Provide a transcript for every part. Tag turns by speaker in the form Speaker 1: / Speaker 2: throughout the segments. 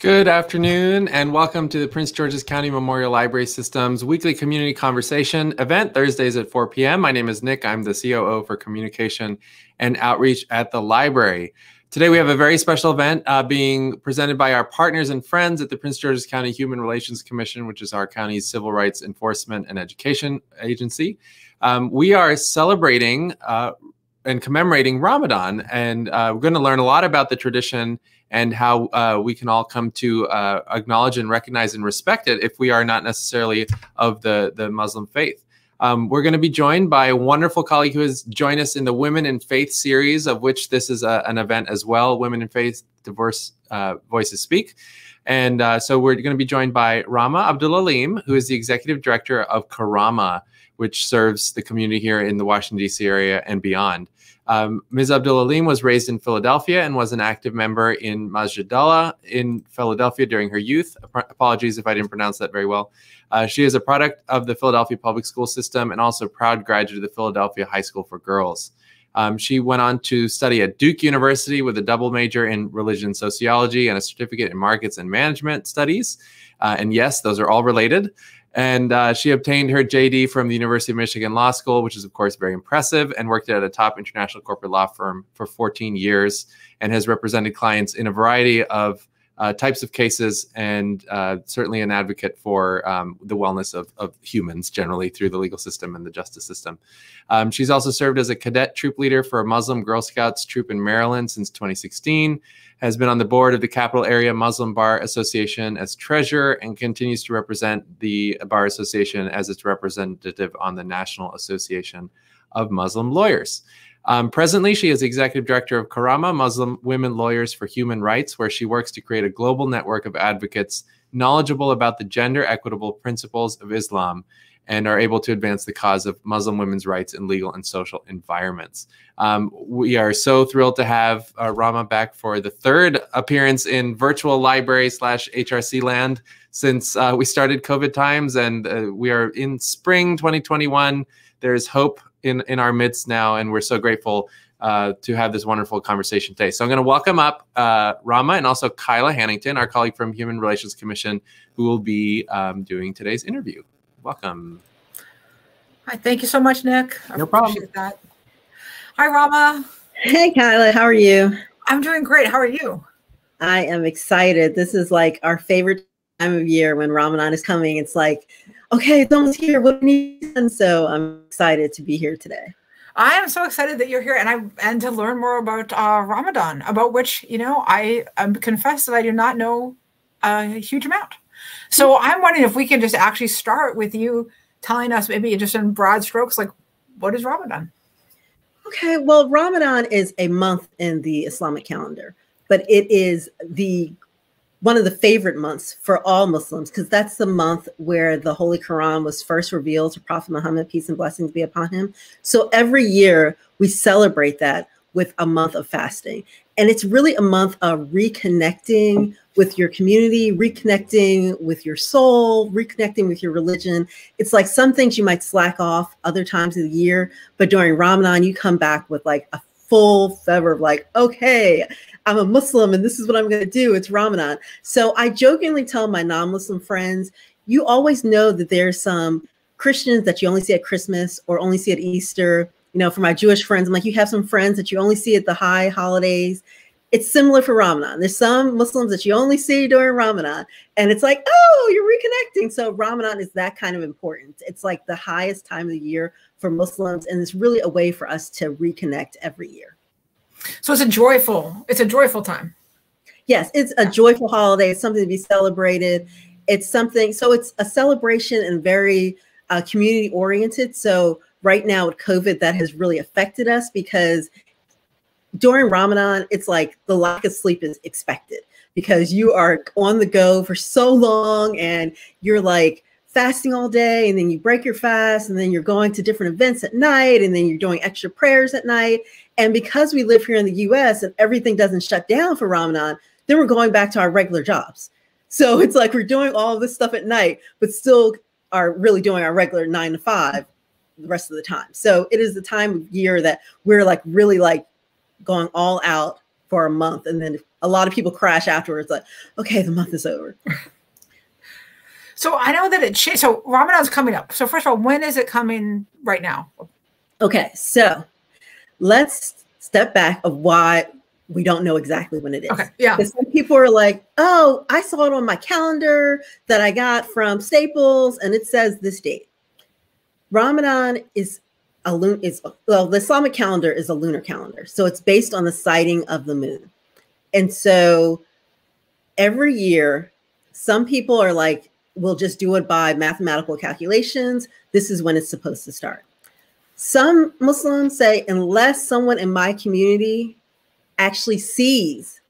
Speaker 1: Good afternoon and welcome to the Prince George's County Memorial Library System's weekly community conversation event, Thursdays at 4 p.m. My name is Nick. I'm the COO for Communication and Outreach at the library. Today we have a very special event being presented by our partners and friends at the Prince George's County Human Relations Commission, which is our county's civil rights enforcement and education agency. We are celebrating and commemorating Ramadan, and we're going to learn a lot about the tradition and how we can all come to acknowledge and recognize and respect it if we are not necessarily of the Muslim faith. We're going to be joined by a wonderful colleague who has joined us in the Women in Faith series, of which this is an event as well, Women in Faith, Diverse Voices Speak. And so we're going to be joined by Rama Abdul-Alim, who is the Executive Director of Karama, which serves the community here in the Washington, D.C. area and beyond. Ms. Abdul-Alim was raised in Philadelphia and was an active member in Masjid Allah in Philadelphia during her youth. Apologies if I didn't pronounce that very well. She is a product of the Philadelphia public school system and also a proud graduate of the Philadelphia High School for Girls. She went on to study at Duke University with a double major in religion and sociology and a certificate in markets and management studies. And yes, those are all related. And she obtained her JD from the University of Michigan Law School, which is, of course, very impressive, and worked at a top international corporate law firm for 14 years and has represented clients in a variety of types of cases and certainly an advocate for the wellness of humans generally through the legal system and the justice system. She's also served as a cadet troop leader for a Muslim Girl Scouts troop in Maryland since 2016, has been on the board of the Capital Area Muslim Bar Association as treasurer, and continues to represent the Bar Association as its representative on the National Association of Muslim Lawyers. Presently, she is executive director of Karama, Muslim Women Lawyers for Human Rights, where she works to create a global network of advocates knowledgeable about the gender equitable principles of Islam and are able to advance the cause of Muslim women's rights in legal and social environments. We are so thrilled to have Rama back for the third appearance in virtual library / HRC land since we started COVID times, and we are in spring 2021. There's hope in our midst now, and we're so grateful to have this wonderful conversation today. So I'm going to welcome up Rama and also Kyla Hannington, our colleague from Human Relations Commission, who will be doing today's interview. Welcome.
Speaker 2: Hi, thank you so much, Nick.
Speaker 1: No problem.
Speaker 2: Appreciate that. Hi, Rama.
Speaker 3: Hey, Kyla, how are you?
Speaker 2: I'm doing great. How are you?
Speaker 3: I am excited. This is like our favorite time of year when Ramadan is coming. It's like, okay, it's almost here. What do we need? And so I'm excited to be here today.
Speaker 2: I am so excited that you're here and to learn more about Ramadan, about which, I confess that I do not know a huge amount. So I'm wondering if we can just actually start with you telling us, maybe just in broad strokes, like, what is Ramadan?
Speaker 3: Okay, well, Ramadan is a month in the Islamic calendar, but it is one of the favorite months for all Muslims, because that's the month where the Holy Quran was first revealed to Prophet Muhammad, peace and blessings be upon him. So every year we celebrate that with a month of fasting. And it's really a month of reconnecting with your community, reconnecting with your soul, reconnecting with your religion. It's like some things you might slack off other times of the year, but during Ramadan, you come back with like a full fervor of like, okay, I'm a Muslim and this is what I'm going to do. It's Ramadan. So I jokingly tell my non-Muslim friends, you always know that there's some Christians that you only see at Christmas or only see at Easter. For my Jewish friends, I'm like, you have some friends that you only see at the high holidays. It's similar for Ramadan. There's some Muslims that you only see during Ramadan. And it's like, oh, you're reconnecting. So Ramadan is that kind of important. It's like the highest time of the year for Muslims. And it's really a way for us to reconnect every year.
Speaker 2: So it's a joyful time.
Speaker 3: Yes, it's a joyful holiday. It's something to be celebrated. It's something, so it's a celebration and very community oriented. So right now with COVID, that has really affected us because during Ramadan, it's like the lack of sleep is expected because you are on the go for so long and you're like fasting all day, and then you break your fast, and then you're going to different events at night, and then you're doing extra prayers at night. And because we live here in the US and everything doesn't shut down for Ramadan, then we're going back to our regular jobs. So it's like we're doing all of this stuff at night, but still are really doing our regular 9 to 5 the rest of the time. So it is the time of year that we're like really like going all out for a month. And then a lot of people crash afterwards, like, okay, the month is over.
Speaker 2: So I know that it changed. So Ramadan's coming up. So first of all, when is it coming right now?
Speaker 3: Okay, so let's step back of why we don't know exactly when it is.
Speaker 2: Okay, yeah.
Speaker 3: Because some people are like, oh, I saw it on my calendar that I got from Staples, and it says this date. Ramadan is the Islamic calendar is a lunar calendar. So it's based on the sighting of the moon. And so every year, some people are like, we'll just do it by mathematical calculations. This is when it's supposed to start. Some Muslims say, unless someone in my community actually sees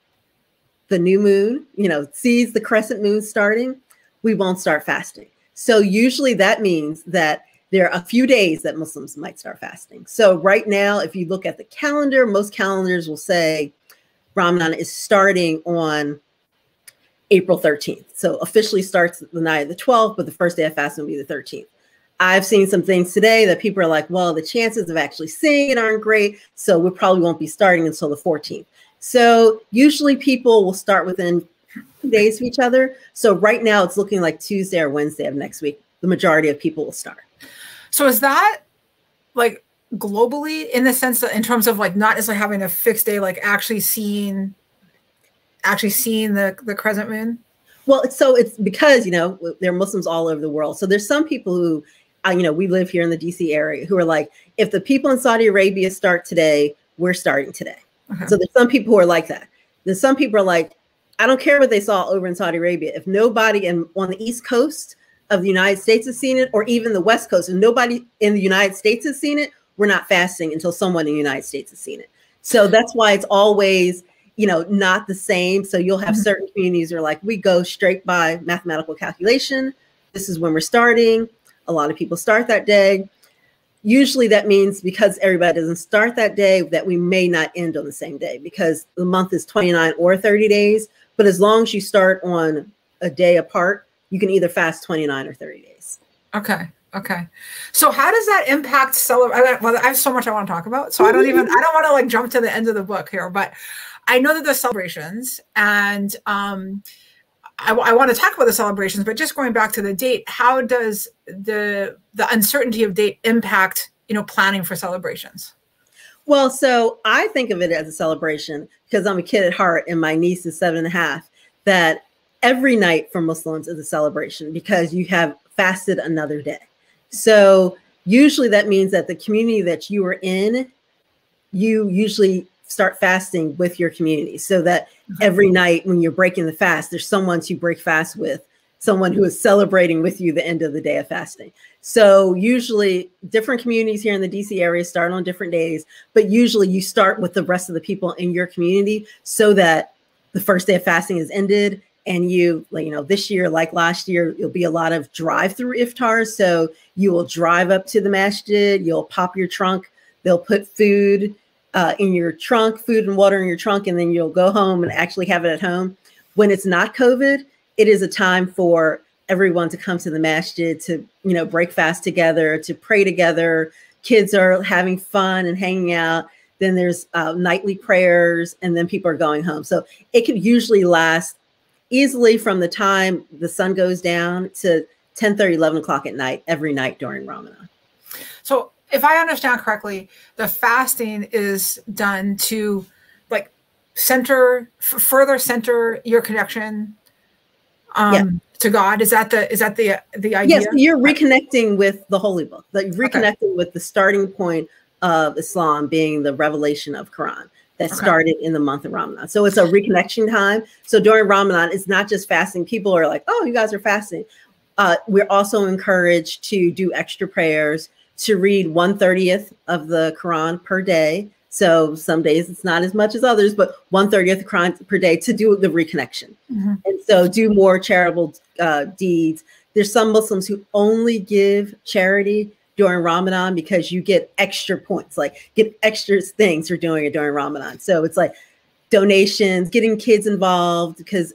Speaker 3: the new moon, sees the crescent moon starting, we won't start fasting. So usually that means that there are a few days that Muslims might start fasting. So right now, if you look at the calendar, most calendars will say Ramadan is starting on April 13th. So officially starts the night of the 12th, but the first day of fasting will be the 13th. I've seen some things today that people are like, well, the chances of actually seeing it aren't great, so we probably won't be starting until the 14th. So usually people will start within 2 days of each other. So right now it's looking like Tuesday or Wednesday of next week. The majority of people will start.
Speaker 2: So is that like globally in the sense that in terms of like not necessarily having a fixed day, like actually seeing the crescent moon?
Speaker 3: Well, so it's because, there are Muslims all over the world. So there's some people who, we live here in the DC area who are like, if the people in Saudi Arabia start today, we're starting today. Okay. So there's some people who are like that. There's some people are like, I don't care what they saw over in Saudi Arabia. If nobody on the East Coast of the United States has seen it, or even the West Coast, and nobody in the United States has seen it, we're not fasting until someone in the United States has seen it. So that's why it's always, not the same. So you'll have certain communities that are like, we go straight by mathematical calculation. This is when we're starting. A lot of people start that day. Usually that means because everybody doesn't start that day, that we may not end on the same day because the month is 29 or 30 days. But as long as you start on a day apart, you can either fast 29 or 30 days.
Speaker 2: Okay. Okay. So how does that impact well, I have so much I want to talk about. So I don't want to like jump to the end of the book here, but I know that there's celebrations and I want to talk about the celebrations, but just going back to the date, how does the uncertainty of date impact, planning for celebrations?
Speaker 3: Well, so I think of it as a celebration because I'm a kid at heart and my niece is 7.5, that every night for Muslims is a celebration because you have fasted another day. So usually that means that the community that you are in, you usually start fasting with your community so that every night when you're breaking the fast, there's someone to break fast with, someone who is celebrating with you the end of the day of fasting. So usually different communities here in the DC area start on different days, but usually you start with the rest of the people in your community so that the first day of fasting is ended. And this year, like last year, it'll be a lot of drive-through iftars. So you will drive up to the masjid, you'll pop your trunk, they'll put food in your trunk, food and water in your trunk, and then you'll go home and actually have it at home. When it's not COVID, it is a time for everyone to come to the masjid to, break fast together, to pray together. Kids are having fun and hanging out. Then there's nightly prayers, and then people are going home. So it could usually last easily from the time the sun goes down to 10:30, 11 o'clock at night, every night during Ramadan.
Speaker 2: So if I understand correctly, the fasting is done to like further center your connection to God. Is that the idea?
Speaker 3: Yes, you're reconnecting with the Holy Book, reconnecting with the starting point of Islam being the revelation of Quran that started in the month of Ramadan. So it's a reconnection time. So during Ramadan, it's not just fasting. People are like, oh, you guys are fasting. We're also encouraged to do extra prayers, to read 1/30th of the Quran per day. So some days it's not as much as others, but 1/30th of the Quran per day to do the reconnection. Mm-hmm. And so do more charitable deeds. There's some Muslims who only give charity during Ramadan because you get extra points, like get extra things for doing it during Ramadan. So it's like donations, getting kids involved because,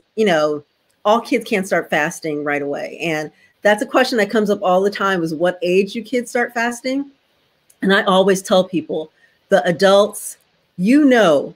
Speaker 3: all kids can't start fasting right away. And that's a question that comes up all the time is what age do kids start fasting? And I always tell people, the adults, your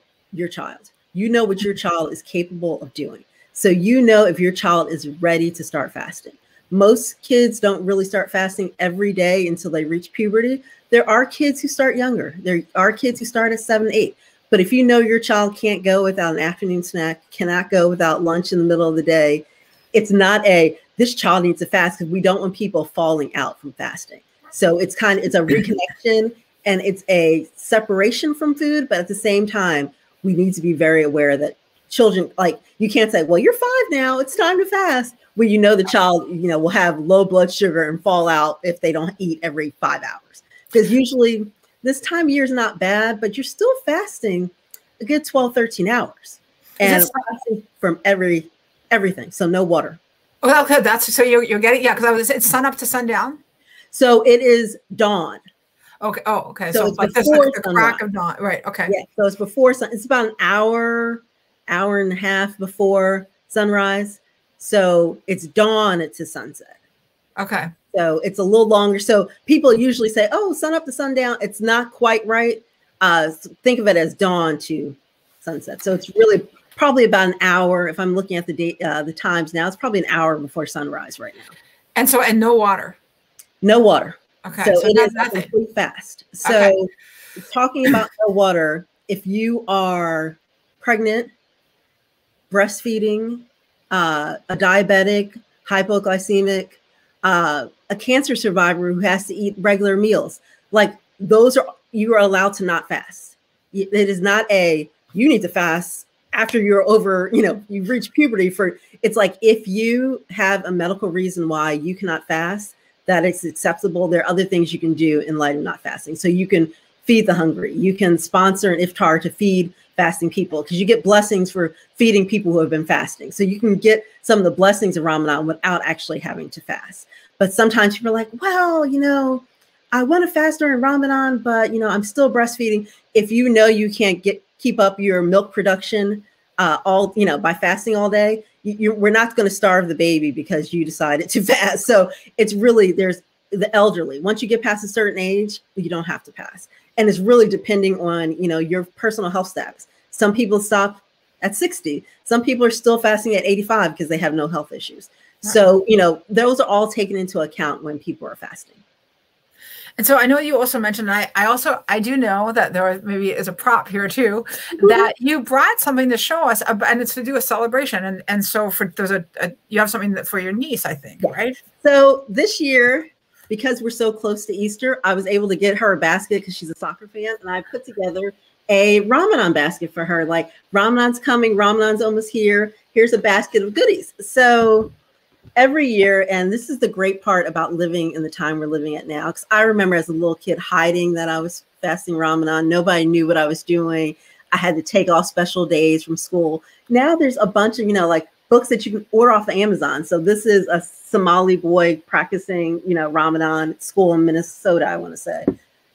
Speaker 3: child. you know what your child is capable of doing. So you know if your child is ready to start fasting. Most kids don't really start fasting every day until they reach puberty. There are kids who start younger. There are kids who start at 7, 8. But if you know your child can't go without an afternoon snack, cannot go without lunch in the middle of the day, it's not this child needs to fast, because we don't want people falling out from fasting. So it's a reconnection, and it's a separation from food. But at the same time, we need to be very aware that children, like, you can't say, well, you're 5 now, it's time to fast, where you know the child, will have low blood sugar and fall out if they don't eat every 5 hours. Because usually this time of year is not bad, but you're still fasting a good 12, 13 hours. And fasting from everything. So no water.
Speaker 2: Well, okay, so you're getting, because it's sun up to sundown.
Speaker 3: So it is dawn.
Speaker 2: Okay. Oh, okay.
Speaker 3: So
Speaker 2: like this, like the crack of dawn. Right. Okay.
Speaker 3: Yeah. So it's before sun. It's about an hour and a half before sunrise. So it's dawn to sunset.
Speaker 2: Okay.
Speaker 3: So it's a little longer. So people usually say, oh, sun up to sundown. It's not quite right. Think of it as dawn to sunset. So it's really probably about an hour. If I'm looking at the times now, it's probably an hour before sunrise right now.
Speaker 2: And no water.
Speaker 3: No water.
Speaker 2: Okay.
Speaker 3: So it is
Speaker 2: nothing.
Speaker 3: a complete fast. So talking about no water, if you are pregnant, breastfeeding, a diabetic, hypoglycemic, a cancer survivor who has to eat regular meals, like you are allowed to not fast. It is not you need to fast after you're over, you've reached puberty. It's like, if you have a medical reason why you cannot fast, that is acceptable. There are other things you can do in light of not fasting. So you can feed the hungry. You can sponsor an iftar to feed fasting people, because you get blessings for feeding people who have been fasting. So you can get some of the blessings of Ramadan without actually having to fast. But sometimes people are like, well, I want to fast during Ramadan, but I'm still breastfeeding. If you can't keep up your milk production by fasting all day, we're not going to starve the baby because you decided to fast. So it's really, there's the elderly. Once you get past a certain age, you don't have to fast. And it's really depending on, your personal health status. Some people stop at 60. Some people are still fasting at 85 because they have no health issues. Right. So, those are all taken into account when people are fasting.
Speaker 2: And so I know you also mentioned, I do know that there maybe is a prop here too, that you brought something to show us, and it's to do a celebration. And so you have something for your niece, I think, right? So
Speaker 3: this year, because we're so close to Easter, I was able to get her a basket because she's a soccer fan, and I put together a Ramadan basket for her. Like, Ramadan's coming, Ramadan's almost here. Here's a basket of goodies. So every year, and this is the great part about living in the time we're living at now, because I remember as a little kid hiding that I was fasting Ramadan. Nobody knew what I was doing. I had to take off special days from school. Now there's a bunch of, like books that you can order off of Amazon. So this is a Somali boy practicing, Ramadan at school in Minnesota, I want to say.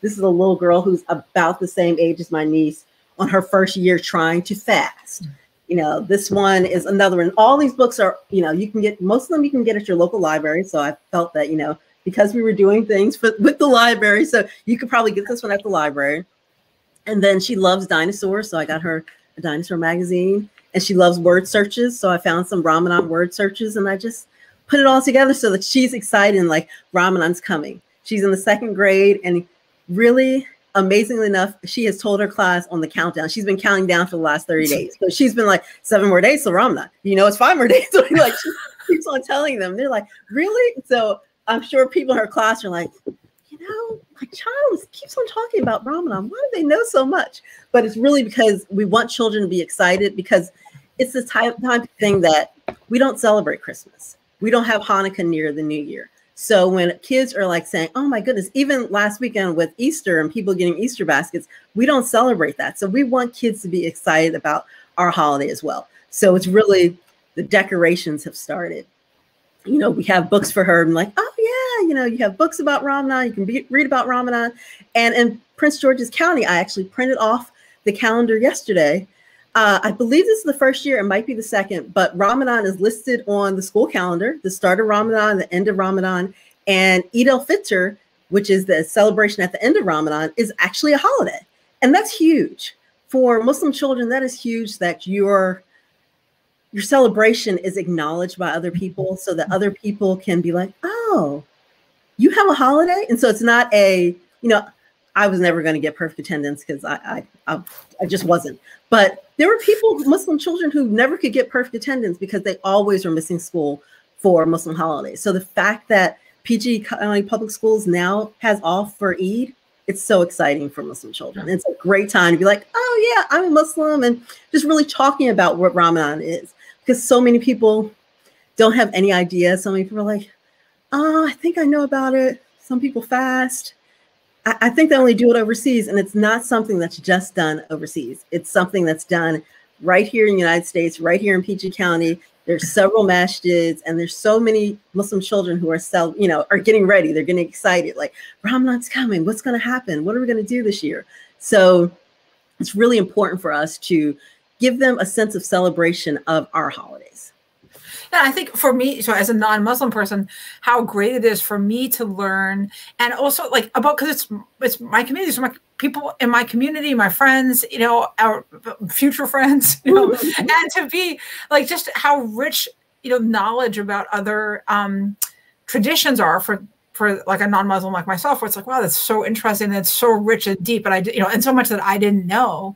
Speaker 3: This is a little girl who's about the same age as my niece on her first year trying to fast. This one is another one. All these books are, you can get, most of them you can get at your local library. So I felt that, because we were doing things with the library, so you could probably get this one at the library. And then she loves dinosaurs. So I got her a dinosaur magazine, and she loves word searches. So I found some Ramadan word searches, and I just put it all together so that she's excited and like Ramadan's coming. She's in the 2nd grade, and really, amazingly enough, she has told her class on the countdown. She's been counting down for the last 30 days. So she's been like, 7 more days till Ramadan. It's 5 more days. So like, she keeps on telling them. They're like, really? So I'm sure people in her class are like, my child keeps on talking about Ramadan. Why do they know so much? But it's really because we want children to be excited, because it's the time thing that we don't celebrate Christmas. We don't have Hanukkah near the New Year. So when kids are like saying, oh my goodness, even last weekend with Easter and people getting Easter baskets, we don't celebrate that. So we want kids to be excited about our holiday as well. So it's really, the decorations have started. We have books for her. I'm like, oh yeah, you have books about Ramadan. You can read about Ramadan. And in Prince George's County, I actually printed off the calendar yesterday. I believe this is the first year, it might be the second, but Ramadan is listed on the school calendar, the start of Ramadan, the end of Ramadan, and Eid al-Fitr, which is the celebration at the end of Ramadan, is actually a holiday. And that's huge for Muslim children, that is huge that your celebration is acknowledged by other people so that other people can be like, oh, you have a holiday? And so it's not a, I was never going to get perfect attendance because I just wasn't. But there were people, Muslim children, who never could get perfect attendance because they always were missing school for Muslim holidays. So the fact that PG County Public Schools now has off for Eid, it's so exciting for Muslim children. It's a great time to be like, oh yeah, I'm a Muslim, and just really talking about what Ramadan is, because so many people don't have any idea. So many people are like, oh, I think I know about it. Some people fast. I think they only do it overseas, and it's not something that's just done overseas. It's something that's done right here in the United States, right here in PG County. There's several masjids, and there's so many Muslim children who are getting ready. They're getting excited, like Ramadan's coming. What's going to happen? What are we going to do this year? So it's really important for us to give them a sense of celebration of our holidays.
Speaker 2: Yeah, I think for me, so as a non-Muslim person, how great it is for me to learn, and also like about, because it's my community, so my people in my community, my friends, our future friends, and to be like just how rich, knowledge about other traditions are for like a non-Muslim like myself, where it's like, wow, that's so interesting, and it's so rich and deep, and and so much that I didn't know.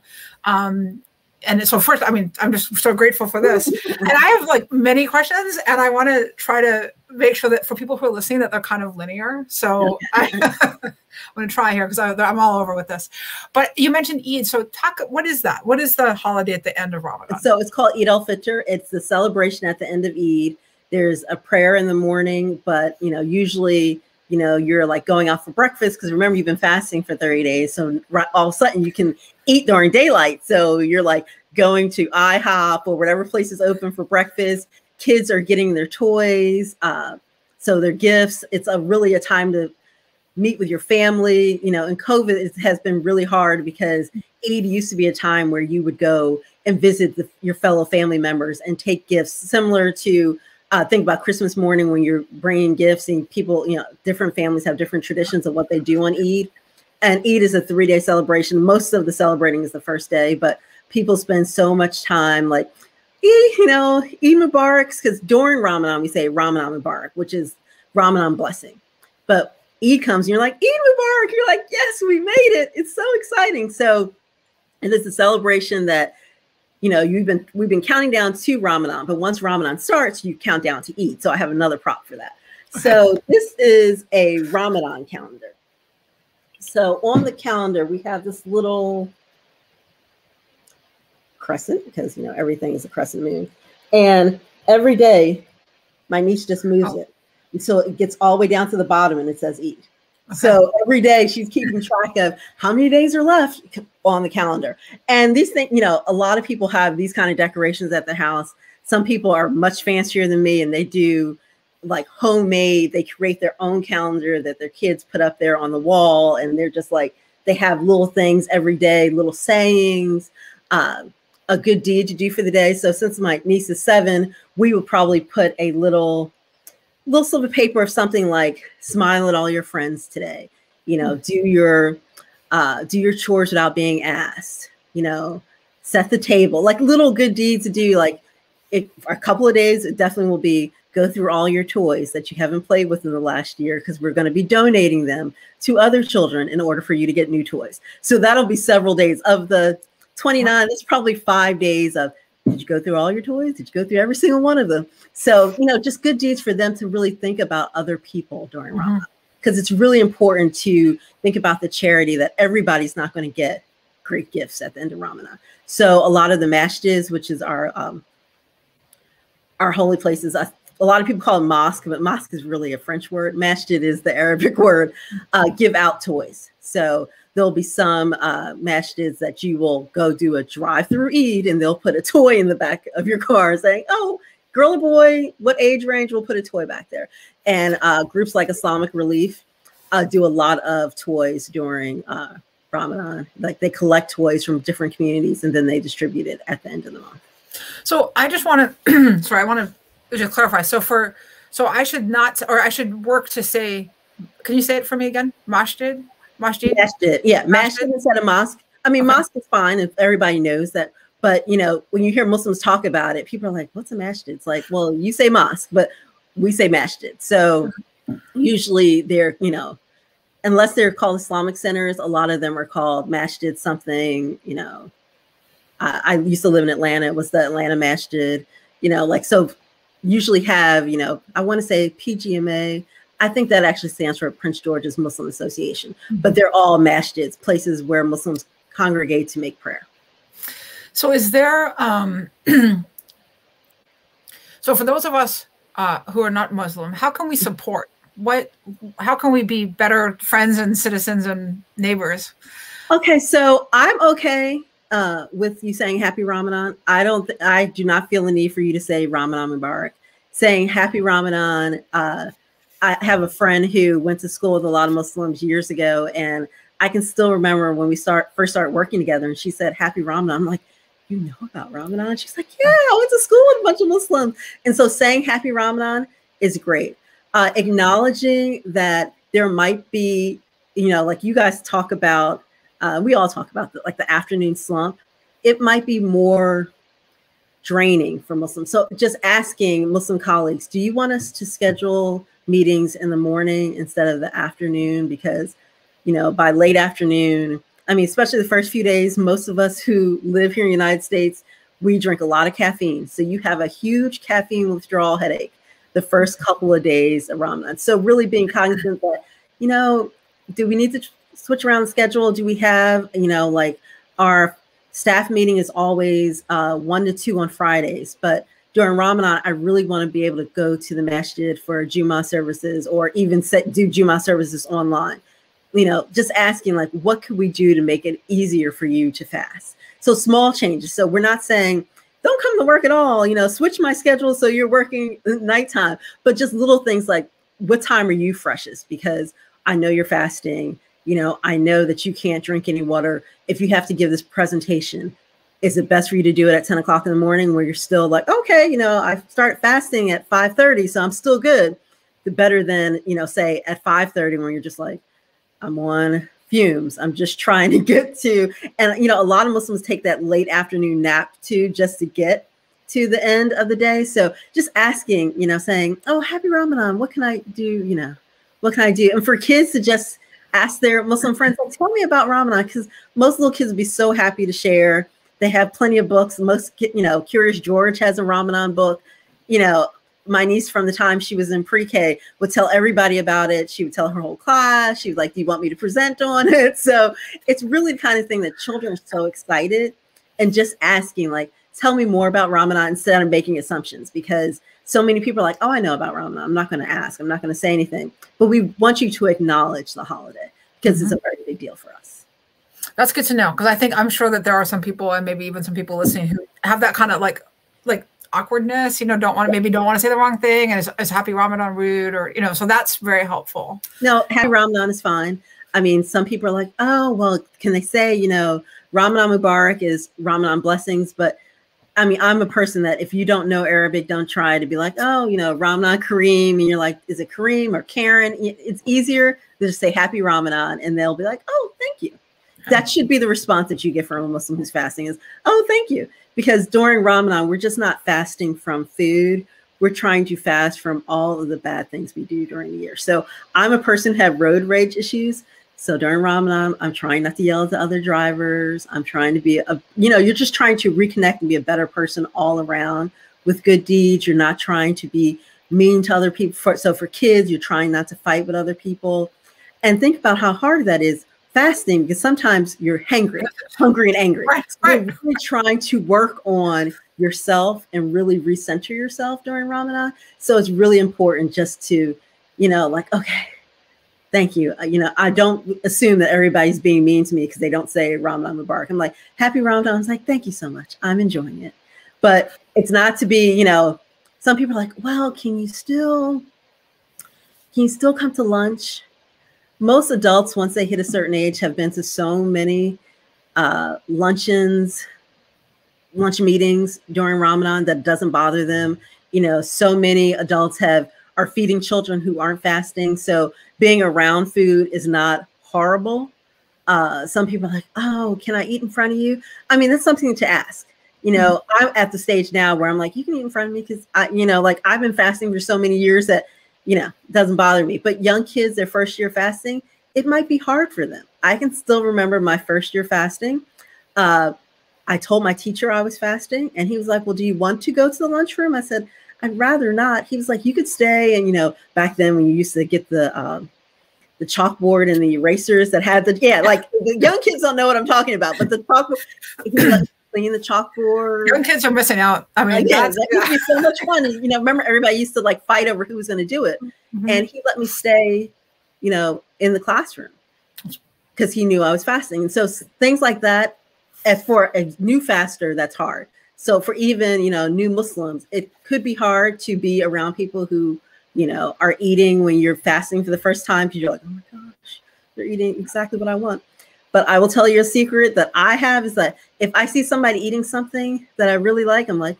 Speaker 2: And so first, I'm just so grateful for this. And I have like many questions, and I want to try to make sure that for people who are listening that they're kind of linear. So I'm going to try here because I'm all over with this. But you mentioned Eid. So what is that? What is the holiday at the end of Ramadan?
Speaker 3: So it's called Eid al-Fitr. It's the celebration at the end of Eid. There's a prayer in the morning, but usually you're like going out for breakfast because remember, you've been fasting for 30 days. So all of a sudden you can eat during daylight. So you're like going to IHOP or whatever place is open for breakfast. Kids are getting their toys. So their gifts. It's really a time to meet with your family. In COVID, it has been really hard because Eid used to be a time where you would go and visit your fellow family members and take gifts, similar to think about Christmas morning when you're bringing gifts, and people, different families have different traditions of what they do on Eid. And Eid is a 3-day celebration. Most of the celebrating is the first day, but people spend so much time like, Eid Mubarak, because during Ramadan, we say Ramadan Mubarak, which is Ramadan blessing. But Eid comes and you're like, Eid Mubarak. You're like, yes, we made it. It's so exciting. So it is a celebration that we've been counting down to Ramadan, but once Ramadan starts, you count down to Eid. So I have another prop for that. So this is a Ramadan calendar. So on the calendar, we have this little crescent because, everything is a crescent moon. And every day, my niece just moves it. And so it gets all the way down to the bottom and it says Eid. Okay. So every day she's keeping track of how many days are left on the calendar. And these things, a lot of people have these kind of decorations at the house. Some people are much fancier than me, and they do like homemade. They create their own calendar that their kids put up there on the wall. And they're just like, they have little things every day, little sayings, a good deed to do for the day. So since my niece is 7, we would probably put a little slip of paper of something like smile at all your friends today, do your chores without being asked, set the table, like little good deeds to do. Like a couple of days, it definitely will be go through all your toys that you haven't played with in the last year, because we're going to be donating them to other children in order for you to get new toys. So that'll be several days of the 29. It's probably 5 days of, did you go through all your toys? Did you go through every single one of them? So, just good deeds for them to really think about other people during Ramadan, because it's really important to think about the charity that everybody's not going to get great gifts at the end of Ramadan. So a lot of the masjids, which is our holy places, a lot of people call it mosque, but mosque is really a French word. Masjid is the Arabic word, give out toys. So there'll be some masjids that you will go do a drive-through Eid, and they'll put a toy in the back of your car saying, oh, girl or boy, what age range, we'll put a toy back there. And groups like Islamic Relief do a lot of toys during Ramadan. Like they collect toys from different communities and then they distribute it at the end of the month.
Speaker 2: So I just want to, sorry, I want to just clarify. So I should not, or I should work to say, can you say it for me again? Masjid?
Speaker 3: Masjid. Yeah, masjid instead of mosque. I mean, mosque is fine if everybody knows that. But, you know, when you hear Muslims talk about it, people are like, what's a masjid? It's like, well, you say mosque, but we say masjid. So usually they're, you know, unless they're called Islamic centers, a lot of them are called masjid something, you know. I used to live in Atlanta. It was the Atlanta Masjid, you know, like, so usually have, you know, I want to say PGMA. I think that actually stands for Prince George's Muslim Association, but they're all masjids, places where Muslims congregate to make prayer.
Speaker 2: So is there, so for those of us who are not Muslim, how can we support? How can we be better friends and citizens and neighbors?
Speaker 3: Okay, so I'm okay with you saying Happy Ramadan. I do not feel the need for you to say Ramadan Mubarak. Saying Happy Ramadan, I have a friend who went to school with a lot of Muslims years ago, and I can still remember when we first started working together, and she said Happy Ramadan. I'm like, you know about Ramadan? She's like, yeah, I went to school with a bunch of Muslims. And so saying Happy Ramadan is great. Acknowledging that there might be, you know, like you guys talk about, we all talk about the afternoon slump. It might be more draining for Muslims. So just asking Muslim colleagues, do you want us to schedule meetings in the morning instead of the afternoon? Because, you know, by late afternoon, I mean, especially the first few days, most of us who live here in the United States, we drink a lot of caffeine. So you have a huge caffeine withdrawal headache the first couple of days of Ramadan. So really being cognizant that, you know, do we need to switch around the schedule? Do we have, you know, like our staff meeting is always 1 to 2 on Fridays, but during Ramadan, I really want to be able to go to the masjid for Jummah services, or even do Jummah services online. You know, just asking like, what could we do to make it easier for you to fast? So small changes. So we're not saying, don't come to work at all, you know, switch my schedule so you're working nighttime, but just little things like, what time are you freshest? Because I know you're fasting. You know, I know that you can't drink any water. If you have to give this presentation, is it best for you to do it at 10 o'clock in the morning where you're still like, okay, you know, I start fasting at 5:30, so I'm still good. The better than, you know, say at 5:30 when you're just like, I'm on fumes. I'm just trying to get to, and, you know, a lot of Muslims take that late afternoon nap too, just to get to the end of the day. So just asking, you know, saying, oh, Happy Ramadan. What can I do? You know, what can I do? And for kids to just ask their Muslim friends, like, tell me about Ramadan, because most little kids would be so happy to share. They have plenty of books. Most, you know, Curious George has a Ramadan book. You know, my niece from the time she was in pre-K would tell everybody about it. She would tell her whole class. She was like, do you want me to present on it? So it's really the kind of thing that children are so excited, and just asking like, tell me more about Ramadan instead of making assumptions, because so many people are like, oh, I know about Ramadan. I'm not going to ask. I'm not going to say anything. But we want you to acknowledge the holiday because it's a very big deal for us.
Speaker 2: That's good to know, because I'm sure that there are some people, and maybe even some people listening, who have that kind of like awkwardness, you know, don't want to say the wrong thing, and is Happy Ramadan rude, or, you know, so that's very helpful.
Speaker 3: No, Happy Ramadan is fine. I mean, some people are like, oh, well, can they say, you know, Ramadan Mubarak is Ramadan blessings? But I mean, I'm a person that if you don't know Arabic, don't try to be like, oh, you know, Ramadan Kareem, and you're like, is it Kareem or Karen? It's easier to just say Happy Ramadan, and they'll be like, oh, thank you. That should be the response that you get from a Muslim who's fasting is, oh, thank you. Because during Ramadan, we're just not fasting from food. We're trying to fast from all of the bad things we do during the year. So I'm a person who have road rage issues. So during Ramadan, I'm trying not to yell at the other drivers. I'm trying to be, you know, you're just trying to reconnect and be a better person all around with good deeds. You're not trying to be mean to other people. So for kids, you're trying not to fight with other people. And think about how hard that is. Fasting, because sometimes you're hungry and angry.
Speaker 2: Right.
Speaker 3: You're really trying to work on yourself and really recenter yourself during Ramadan. So it's really important just to, you know, like, okay, thank you. You know, I don't assume that everybody's being mean to me because they don't say Ramadan Mubarak. I'm like, Happy Ramadan. I was like, thank you so much. I'm enjoying it. But it's not to be, you know, some people are like, well, can you still come to lunch? Most adults, once they hit a certain age, have been to so many lunch meetings during Ramadan that doesn't bother them. You know, so many adults are feeding children who aren't fasting. So being around food is not horrible. Some people are like, oh, can I eat in front of you? I mean, that's something to ask. You know, I'm at the stage now where I'm like, you can eat in front of me because like I've been fasting for so many years that, it doesn't bother me. But young kids, their first year fasting, it might be hard for them. I can still remember my first year fasting. I told my teacher I was fasting and he was like, well, do you want to go to the lunchroom? I said, I'd rather not. He was like, you could stay. And, back then when you used to get the chalkboard and the erasers that had like the young kids don't know what I'm talking about, but the chalkboard, he let me clean the chalkboard.
Speaker 2: Young kids are missing out. I mean,
Speaker 3: that would be so much fun. And, remember everybody used to like fight over who was going to do it. Mm-hmm. And he let me stay, in the classroom because he knew I was fasting. And so things like that, as for a new faster, that's hard. So for even, new Muslims, it could be hard to be around people who, are eating when you're fasting for the first time because you're like, oh my gosh, they're eating exactly what I want. But I will tell you a secret that I have is that if I see somebody eating something that I really like, I'm like,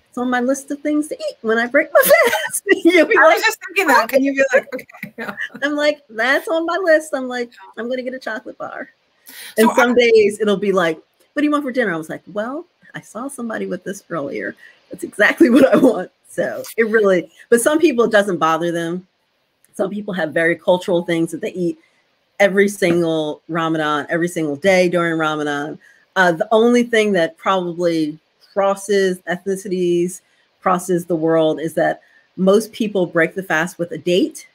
Speaker 3: it's on my list of things to eat when I break my fast.
Speaker 2: I was just thinking that. Can you be like, okay. Yeah.
Speaker 3: I'm like, that's on my list. I'm like, I'm going to get a chocolate bar. And so some days it'll be like, what do you want for dinner? I was like, well, I saw somebody with this earlier. That's exactly what I want. So it really, but some people it doesn't bother them. Some people have very cultural things that they eat every single Ramadan, every single day during Ramadan. The only thing that probably crosses ethnicities, crosses the world is that most people break the fast with a date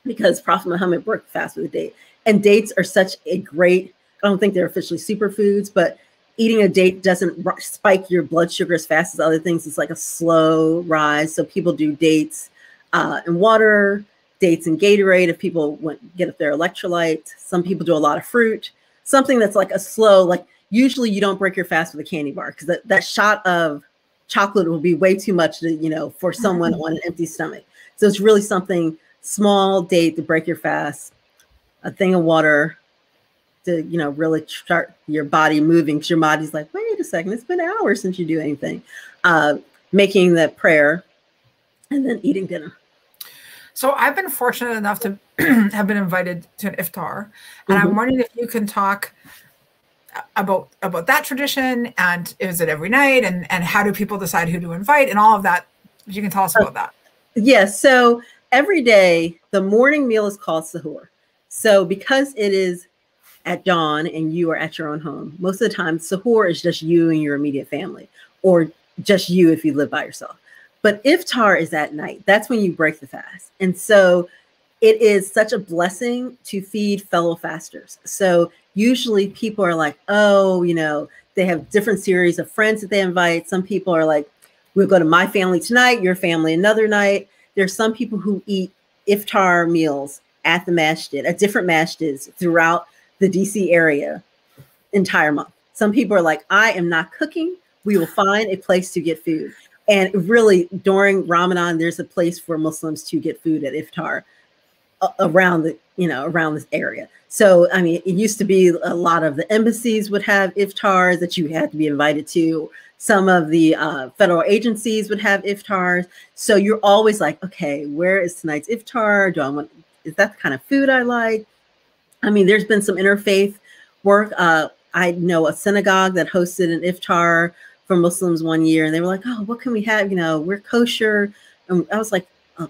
Speaker 3: because Prophet Muhammad broke the fast with a date. And dates are such a great, I don't think they're officially superfoods, but eating a date doesn't spike your blood sugar as fast as other things. It's like a slow rise. So people do dates in water, dates in Gatorade if people get up their electrolyte. Some people do a lot of fruit, something that's like a slow, like usually you don't break your fast with a candy bar because that shot of chocolate will be way too much to, for someone on an empty stomach. So it's really something small date to break your fast, a thing of water, to really start your body moving because your body's like, wait a second, it's been hours since you do anything. Making that prayer and then eating dinner.
Speaker 2: So I've been fortunate enough to have been invited to an iftar, and I'm wondering if you can talk about that tradition, and is it every night, and how do people decide who to invite and all of that? If you can tell us about that.
Speaker 3: Yes. So every day the morning meal is called sahur. So because it is at dawn and you are at your own home, most of the time sahur is just you and your immediate family, or just you if you live by yourself. But iftar is at night. That's when you break the fast. And so it is such a blessing to feed fellow fasters. So usually people are like, oh, they have different series of friends that they invite. Some people are like, we'll go to my family tonight, your family another night. There's some people who eat iftar meals at the masjid, at different masjids throughout the DC area entire month. Some people are like, I am not cooking. We will find a place to get food. And really during Ramadan, there's a place for Muslims to get food at iftar around this area. So, I mean, it used to be a lot of the embassies would have iftars that you had to be invited to. Some of the federal agencies would have iftars. So you're always like, okay, where is tonight's iftar? Is that the kind of food I like? I mean, there's been some interfaith work. I know a synagogue that hosted an iftar for Muslims one year, and they were like, oh, what can we have? We're kosher. And I was like,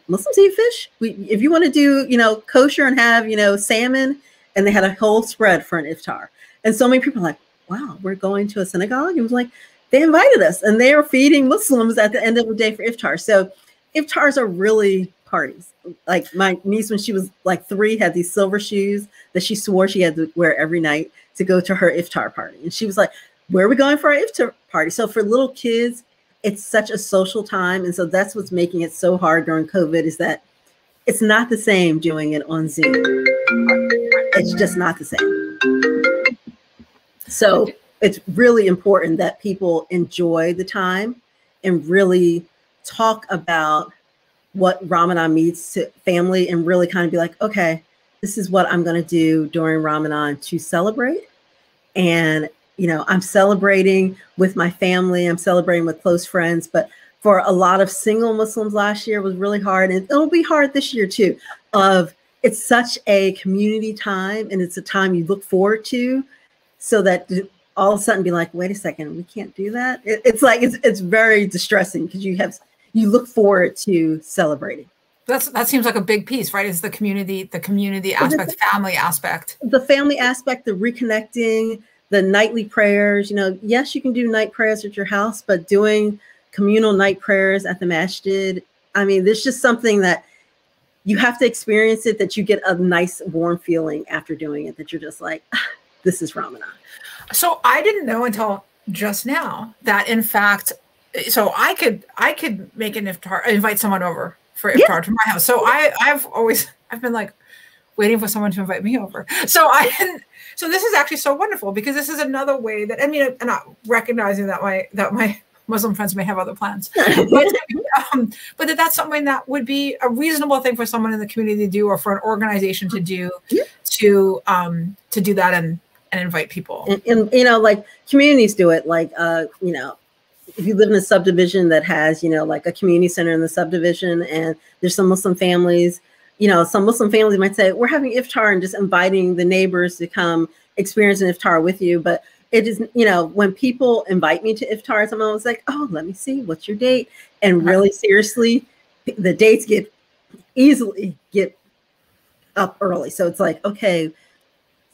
Speaker 3: Muslims eat fish? If you want to do, kosher and have, salmon, and they had a whole spread for an iftar. And so many people are like, wow, we're going to a synagogue? It was like, they invited us and they are feeding Muslims at the end of the day for iftar. So iftars are really parties. Like my niece, when she was like 3, had these silver shoes that she swore she had to wear every night to go to her iftar party. And she was like, where are we going for our iftar party? So for little kids, it's such a social time. And so that's what's making it so hard during COVID, is that it's not the same doing it on Zoom. It's just not the same. So it's really important that people enjoy the time and really talk about what Ramadan means to family, and really kind of be like, okay, this is what I'm going to do during Ramadan to celebrate. And, I'm celebrating with my family. I'm celebrating with close friends. But for a lot of single Muslims last year was really hard. And it'll be hard this year too, of it's such a community time, and it's a time you look forward to, so that all of a sudden be like, wait a second, we can't do that. It's like, it's very distressing because you look forward to celebrating.
Speaker 2: That seems like a big piece, right? Is the community aspect, family aspect.
Speaker 3: The family aspect, the reconnecting, the nightly prayers. You know, yes, you can do night prayers at your house, but doing communal night prayers at the masjid, I mean, there's just something that you have to experience it, that you get a nice warm feeling after doing it, that you're just like, this is Ramadan.
Speaker 2: So I didn't know until just now that, in fact, so I could make an iftar, invite someone over for iftar to my house. So I've been like waiting for someone to invite me over. So this is actually so wonderful, because this is another way that, I mean, I'm not recognizing that my Muslim friends may have other plans, but that's something that would be a reasonable thing for someone in the community to do, or for an organization to do, to do that and invite people.
Speaker 3: And you know, like communities do it, like you know, if you live in a subdivision that has, you know, like a community center in the subdivision, and there's some Muslim families, you know, some Muslim families might say, we're having iftar, and just inviting the neighbors to come experience an iftar with you. But it is, you know, when people invite me to iftar, someone was like, oh, let me see, what's your date? And really seriously, the dates easily get up early. So it's like, okay,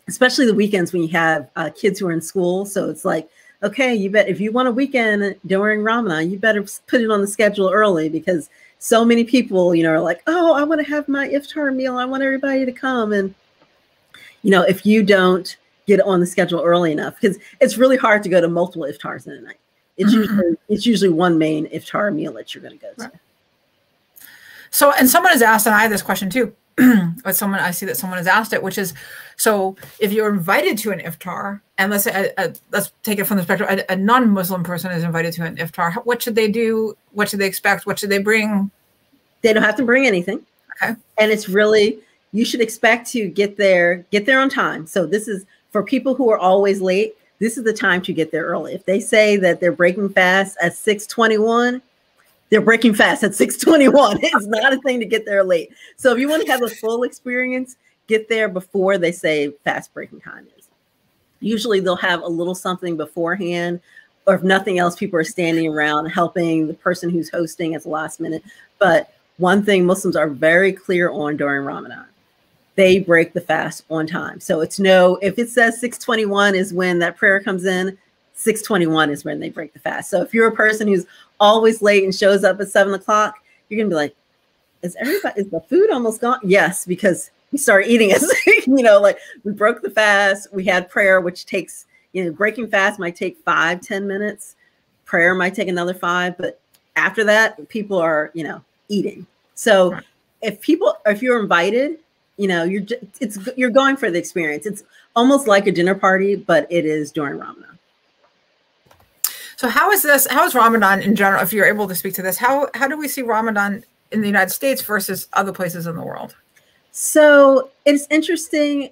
Speaker 3: especially the weekends when you have kids who are in school. So it's like, okay, you bet if you want a weekend during Ramadan, you better put it on the schedule early, because so many people, you know, are like, oh, I want to have my iftar meal. I want everybody to come. And, you know, if you don't get on the schedule early enough, because it's really hard to go to multiple iftars in a night. It's usually one main iftar meal that you're going to go to.
Speaker 2: Right. So, and someone has asked, and I have this question too, but I see that someone has asked it, which is, so if you're invited to an iftar, and let's take it from the spectrum, a non-Muslim person is invited to an iftar, what should they do? What should they expect? What should they bring?
Speaker 3: They don't have to bring anything.
Speaker 2: Okay.
Speaker 3: And it's really, you should expect to get there on time. So this is for people who are always late. This is the time to get there early. If they say that they're breaking fast at 6:21, they're breaking fast at 6:21. It's not a thing to get there late. So if you want to have a full experience, get there before they say fast breaking time is. Usually they'll have a little something beforehand, or if nothing else, people are standing around helping the person who's hosting at the last minute. But one thing Muslims are very clear on during Ramadan, they break the fast on time. So it's if it says 6:21 is when that prayer comes in, 6:21 is when they break the fast. So if you're a person who's always late and shows up at 7 o'clock, you're gonna be like, is the food almost gone? Yes, because we started eating it. You know, like we broke the fast, we had prayer, which takes, you know, breaking fast might take 5-10 minutes. Prayer might take another 5, but after that, people are, you know, eating. So if you're invited, you know, you're going for the experience. It's almost like a dinner party, but it is during Ramadan.
Speaker 2: So how is Ramadan in general, if you're able to speak to this, how do we see Ramadan in the United States versus other places in the world?
Speaker 3: So it's interesting.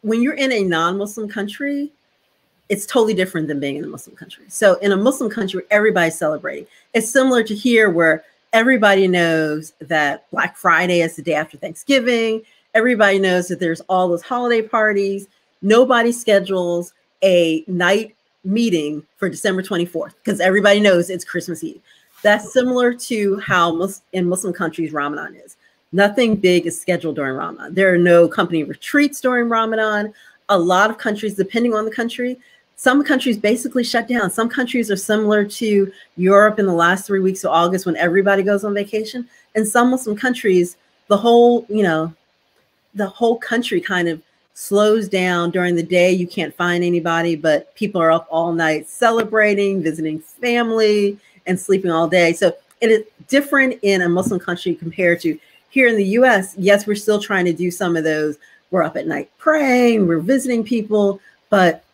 Speaker 3: When you're in a non-Muslim country, it's totally different than being in a Muslim country. So in a Muslim country, everybody's celebrating. It's similar to here, where everybody knows that Black Friday is the day after Thanksgiving. Everybody knows that there's all those holiday parties. Nobody schedules a night meeting for December 24th because everybody knows it's Christmas Eve. That's similar to how in Muslim countries Ramadan is. Nothing big is scheduled during Ramadan. There are no company retreats during Ramadan. A lot of countries, depending on the country, some countries basically shut down. Some countries are similar to Europe in the last 3 weeks of August when everybody goes on vacation. In some Muslim countries, the whole country kind of slows down during the day. You can't find anybody, but people are up all night celebrating, visiting family, and sleeping all day. So it is different in a Muslim country compared to here in the US. Yes, we're still trying to do some of those. We're up at night praying, we're visiting people, but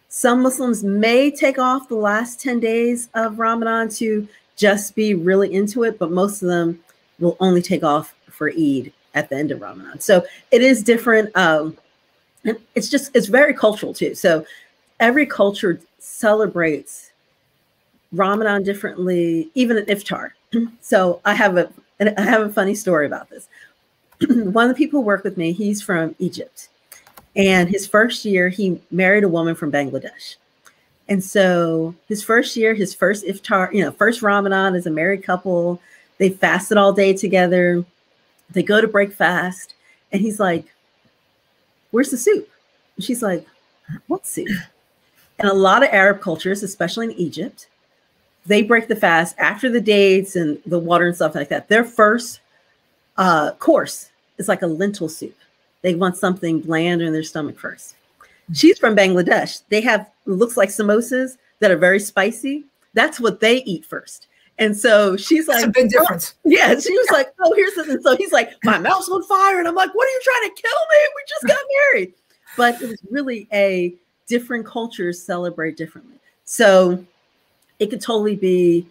Speaker 3: some Muslims may take off the last 10 days of Ramadan to just be really into it, but most of them will only take off for Eid at the end of Ramadan. So it is different. And it's very cultural too. So every culture celebrates Ramadan differently, even an iftar. So I have a funny story about this. one of the people who work with me, he's from Egypt. And his first year, he married a woman from Bangladesh. And so his first year, his first iftar, first Ramadan as a married couple, they fasted all day together. They go to break fast. And he's like, where's the soup? And she's like, what soup? And a lot of Arab cultures, especially in Egypt, they break the fast after the dates and the water and stuff like that. Their first course is like a lentil soup. They want something bland in their stomach first. She's from Bangladesh. They have, looks like samosas that are very spicy. That's what they eat first. And so she's like,
Speaker 2: that's a big difference.
Speaker 3: Oh, yeah. She was like, oh, here's this. And so he's like, my mouth's on fire. And I'm like, what are you trying to kill me? We just got married. But it was really a different cultures celebrate differently. So it could totally be,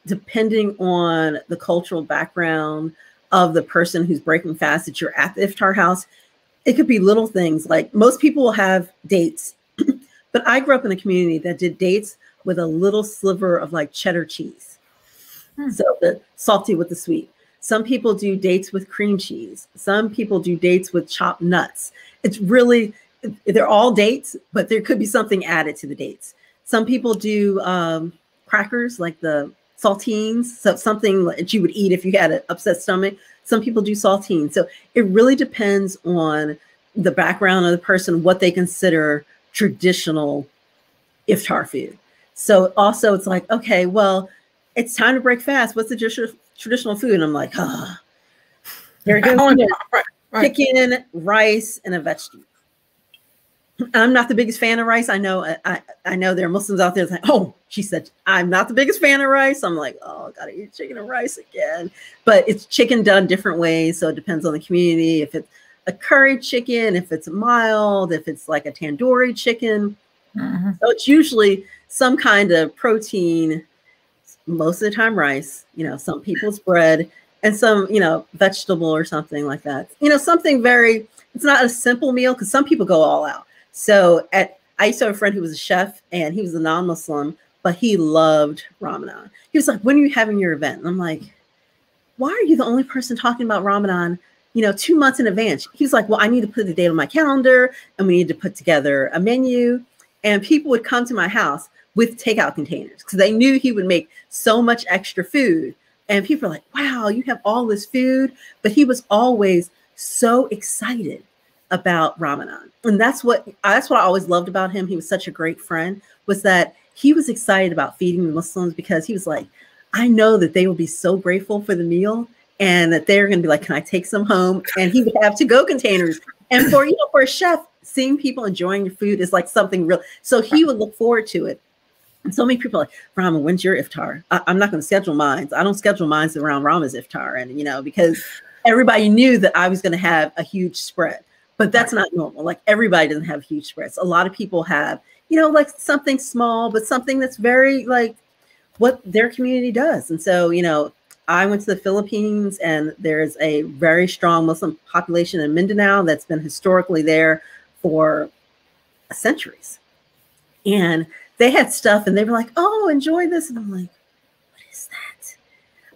Speaker 3: depending on the cultural background of the person who's breaking fast that you're at the iftar house. It could be little things like most people will have dates, but I grew up in a community that did dates with a little sliver of like cheddar cheese. So the salty with the sweet. Some people do dates with cream cheese. Some people do dates with chopped nuts. It's really, they're all dates, but there could be something added to the dates. Some people do crackers like the saltines, so something that you would eat if you had an upset stomach. Some people do saltines. So it really depends on the background of the person, what they consider traditional iftar food. So also it's like, okay, well, it's time to break fast. What's the traditional food? And I'm like, there it goes. Right. Chicken, rice, and a vegetable. I'm not the biggest fan of rice. I know there are Muslims out there that say, oh, she said, I'm not the biggest fan of rice. I'm like, oh, gotta eat chicken and rice again. But it's chicken done different ways. So it depends on the community. If it's a curry chicken, if it's mild, if it's like a tandoori chicken. Mm-hmm. So it's usually some kind of protein, most of the time rice, some people's bread, and some, vegetable or something like that. Something it's not a simple meal because some people go all out. So I used to have a friend who was a chef and he was a non-Muslim, but he loved Ramadan. He was like, when are you having your event? And I'm like, why are you the only person talking about Ramadan, 2 months in advance? He was like, well, I need to put the date on my calendar and we need to put together a menu. And people would come to my house with takeout containers because they knew he would make so much extra food. And people are like, wow, you have all this food. But he was always so excited about Ramadan. And that's what I always loved about him. He was such a great friend, was that he was excited about feeding the Muslims because he was like, I know that they will be so grateful for the meal and that they're going to be like, can I take some home? And he would have to-go containers. And for a chef, seeing people enjoying your food is like something real. So he would look forward to it. And so many people are like, Rama, when's your iftar? I'm not going to schedule mine. I don't schedule mine around Rama's iftar. And, because everybody knew that I was going to have a huge spread. But that's not normal. Like everybody doesn't have huge spreads. A lot of people have, like something small, but something that's very like what their community does. And so, I went to the Philippines and there's a very strong Muslim population in Mindanao that's been historically there for centuries. And they had stuff and they were like, oh, enjoy this. And I'm like, what is that?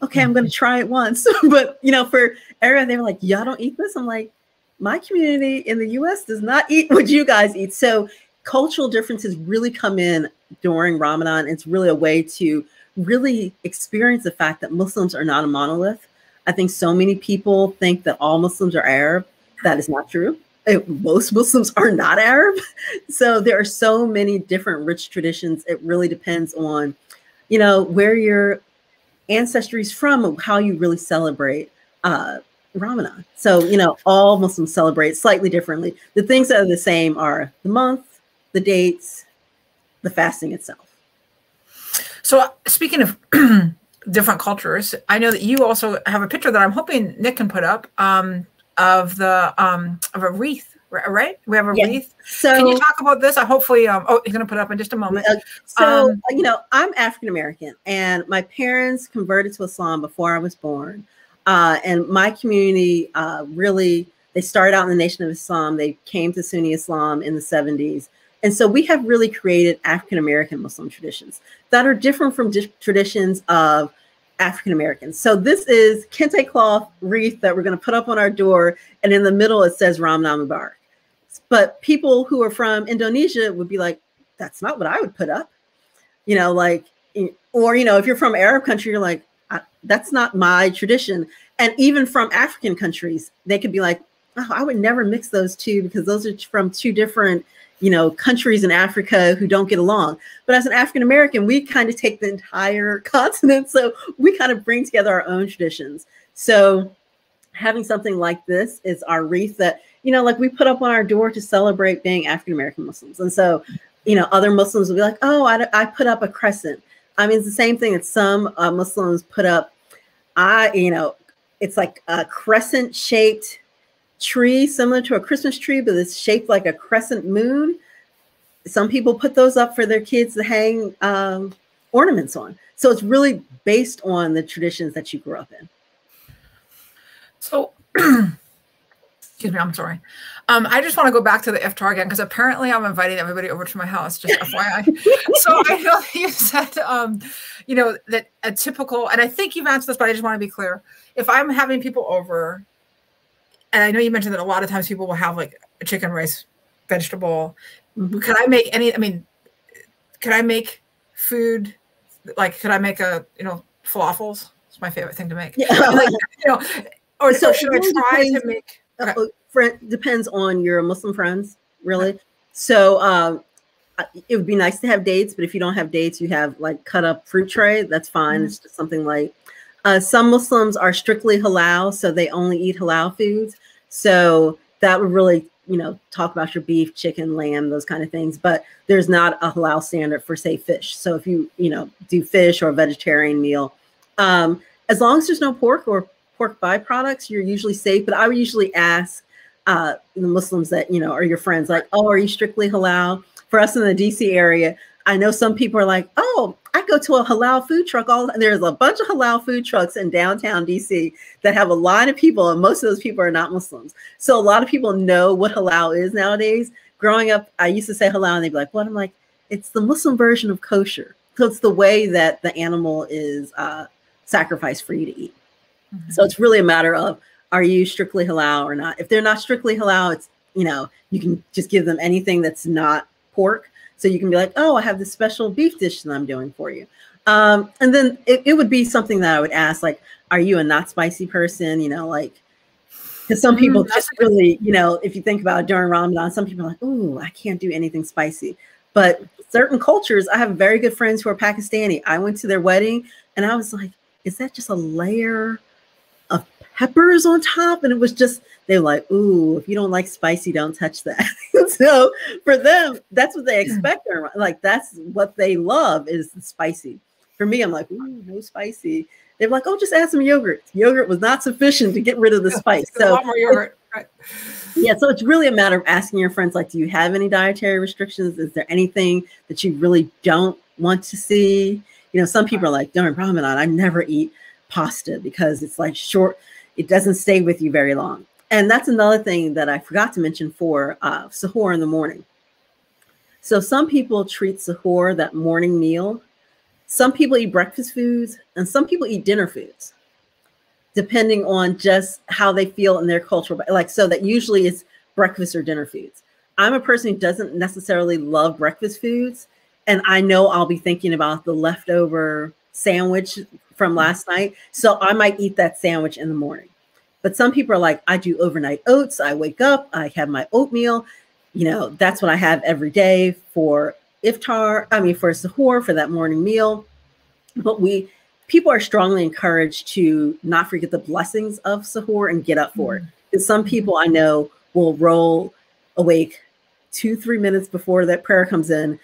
Speaker 3: Okay, I'm going to try it once. But, for everyone, they were like, y'all don't eat this? I'm like, my community in the US does not eat what you guys eat. So cultural differences really come in during Ramadan. It's really a way to really experience the fact that Muslims are not a monolith. I think so many people think that all Muslims are Arab. That is not true. Most Muslims are not Arab. So there are so many different rich traditions. It really depends on, where your ancestry is from and how you really celebrate Ramadan. So, all Muslims celebrate slightly differently. The things that are the same are the month, the dates, the fasting itself.
Speaker 2: So speaking of different cultures, I know that you also have a picture that I'm hoping Nick can put up of a wreath, right? We have a wreath. So can you talk about this? Hopefully, he's going to put it up in just a moment.
Speaker 3: I'm African-American and my parents converted to Islam before I was born. And my community they started out in the Nation of Islam. They came to Sunni Islam in the 70s. And so we have really created African-American Muslim traditions that are different from traditions of African Americans. So this is kente cloth wreath that we're going to put up on our door, and in the middle it says Ramadan Mubarak. But people who are from Indonesia would be like, that's not what I would put up, you know, like, or, you know, if you're from Arab country, you're like, that's not my tradition. And even from African countries, they could be like, oh, I would never mix those two because those are from two different, you know, countries in Africa who don't get along. But as an African American, we kind of take the entire continent. So we kind of bring together our own traditions. So having something like this is our wreath that, you know, like we put up on our door to celebrate being African American Muslims. And so, you know, other Muslims will be like, oh, I put up a crescent. I mean, it's the same thing that some Muslims put up. You know, it's like a crescent shaped tree, similar to a Christmas tree, but it's shaped like a crescent moon. Some people put those up for their kids to hang ornaments on. So it's really based on the traditions that you grew up in.
Speaker 2: So, excuse me, I'm sorry. I just want to go back to the iftar again, because apparently I'm inviting everybody over to my house, just FYI. So I know you said, you know, that a typical, and I think you've answered this, but I just want to be clear. If I'm having people over, and I know you mentioned that a lot of times people will have like a chicken, rice, vegetable. Could I make any, I mean, could I make food, like, could I make a, you know, falafels? It's my favorite thing to make. Yeah. Like, you know, or so should really I try to make? Okay.
Speaker 3: Depends on your Muslim friends, really. So it would be nice to have dates, but if you don't have dates, you have like cut up fruit tray. That's fine. It's just something light. Some Muslims are strictly halal, so they only eat halal foods. So that would really, you know, talk about your beef, chicken, lamb, those kind of things. But there's not a halal standard for, say, fish. So if you, you know, do fish or a vegetarian meal, as long as there's no pork or pork byproducts, you're usually safe. But I would usually ask the Muslims that, you know, are your friends like, oh, are you strictly halal? For us in the DC area, I know some people are like, oh, I go to a halal food truck. There's a bunch of halal food trucks in downtown DC that have a lot of people, and most of those people are not Muslims. So a lot of people know what halal is nowadays. Growing up, I used to say halal, and they'd be like, what? I'm like, it's the Muslim version of kosher. So it's the way that the animal is sacrificed for you to eat. So it's really a matter of, are you strictly halal or not? If they're not strictly halal, it's, you know, you can just give them anything that's not pork. So you can be like, oh, I have this special beef dish that I'm doing for you. And then it would be something that I would ask, like, are you a not spicy person? You know, like, because some people just really, you know, if you think about it, during Ramadan, some people are like, oh, I can't do anything spicy. But certain cultures, I have very good friends who are Pakistani. I went to their wedding and I was like, is that just a layer of peppers on top? And it was just, they're like, ooh, if you don't like spicy, don't touch that. So for them, that's what they expect. Like, that's what they love is the spicy. For me, I'm like, ooh, no spicy. They're like, oh, just add some yogurt. Yogurt was not sufficient to get rid of the spice. So
Speaker 2: a lot more yogurt. Right.
Speaker 3: Yeah, so it's really a matter of asking your friends, like, do you have any dietary restrictions? Is there anything that you really don't want to see? You know, some people are like, during Ramadan, I never eat pasta because it's like short. It doesn't stay with you very long. And that's another thing that I forgot to mention for sahur in the morning. So some people treat sahur, that morning meal. Some people eat breakfast foods and some people eat dinner foods, depending on just how they feel in their culture. Like, so that usually it's breakfast or dinner foods. I'm a person who doesn't necessarily love breakfast foods. And I know I'll be thinking about the leftover sandwich from last night. So I might eat that sandwich in the morning. But some people are like, I do overnight oats. I wake up, I have my oatmeal. You know, that's what I have every day for iftar. I mean, for sahur, for that morning meal. But people are strongly encouraged to not forget the blessings of sahur and get up for it. Because some people I know will roll awake 2-3 minutes before that prayer comes in,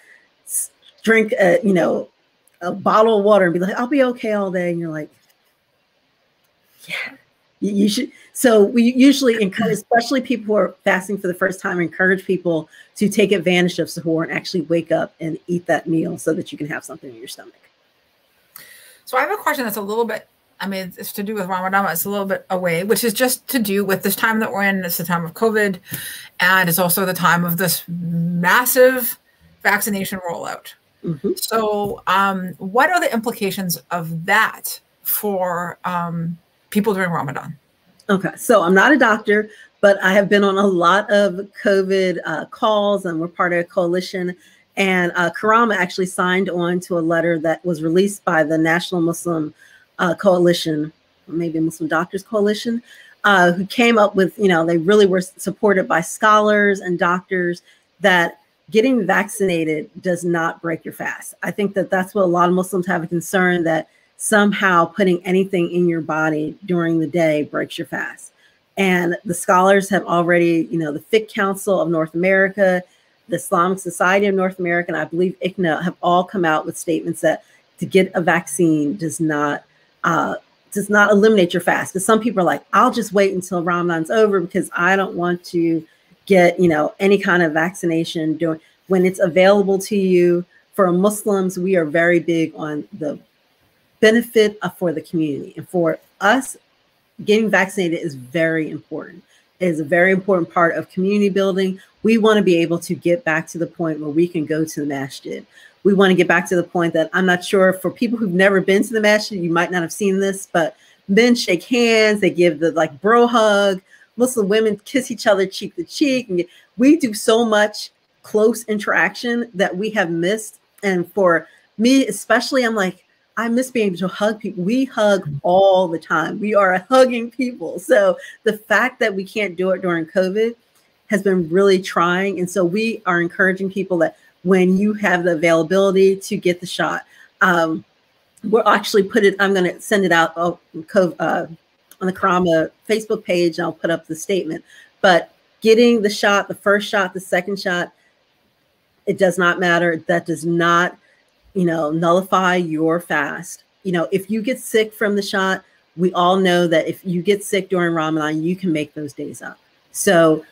Speaker 3: drink a bottle of water and be like, I'll be okay all day. And you're like, yeah. You should. So we usually encourage, especially people who are fasting for the first time, encourage people to take advantage of sahur and actually wake up and eat that meal so that you can have something in your stomach.
Speaker 2: So I have a question that's a little bit, I mean, it's to do with Ramadan. It's a little bit away, which is just to do with this time that we're in. It's the time of COVID, and it's also the time of this massive vaccination rollout. So what are the implications of that for people during Ramadan?
Speaker 3: Okay, so I'm not a doctor, but I have been on a lot of COVID calls, and we're part of a coalition. And Karama actually signed on to a letter that was released by the National Muslim Coalition, or maybe Muslim Doctors Coalition, who came up with, they really were supported by scholars and doctors that getting vaccinated does not break your fast. I think that that's what a lot of Muslims have a concern, that somehow putting anything in your body during the day breaks your fast. And the scholars have already, the Fiqh Council of North America, the Islamic Society of North America, and I believe ICNA have all come out with statements that to get a vaccine does not eliminate your fast. Because some people are like, I'll just wait until Ramadan's over because I don't want to get, any kind of vaccination when it's available to you. For Muslims, we are very big on the benefit for the community. And for us, getting vaccinated is very important. It is a very important part of community building. We want to be able to get back to the point where we can go to the masjid. We want to get back to the point that, I'm not sure, for people who've never been to the masjid, you might not have seen this, but men shake hands, they give the bro hug. Muslim women kiss each other cheek to cheek. And we do so much close interaction that we have missed. And for me, especially, I'm like, I miss being able to hug people. We hug all the time. We are hugging people. So the fact that we can't do it during COVID has been really trying. And so we are encouraging people that when you have the availability to get the shot, we'll actually I'm going to send it out on the Karama Facebook page. And I'll put up the statement. But getting the shot, the first shot, the second shot, it does not matter. That does not nullify your fast. If you get sick from the shot, we all know that if you get sick during Ramadan, you can make those days up. So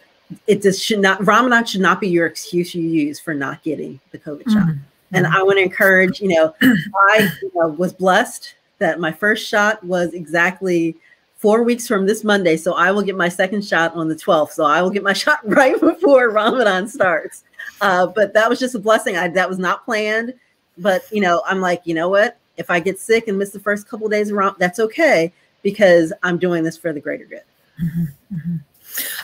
Speaker 3: Ramadan should not be your excuse you use for not getting the COVID shot. And I want to encourage, I was blessed that my first shot was exactly 4 weeks from this Monday. So I will get my second shot on the 12th. So I will get my shot right before Ramadan starts. But that was just a blessing. That was not planned. But, I'm like, what? If I get sick and miss the first couple of days around, that's okay, because I'm doing this for the greater good.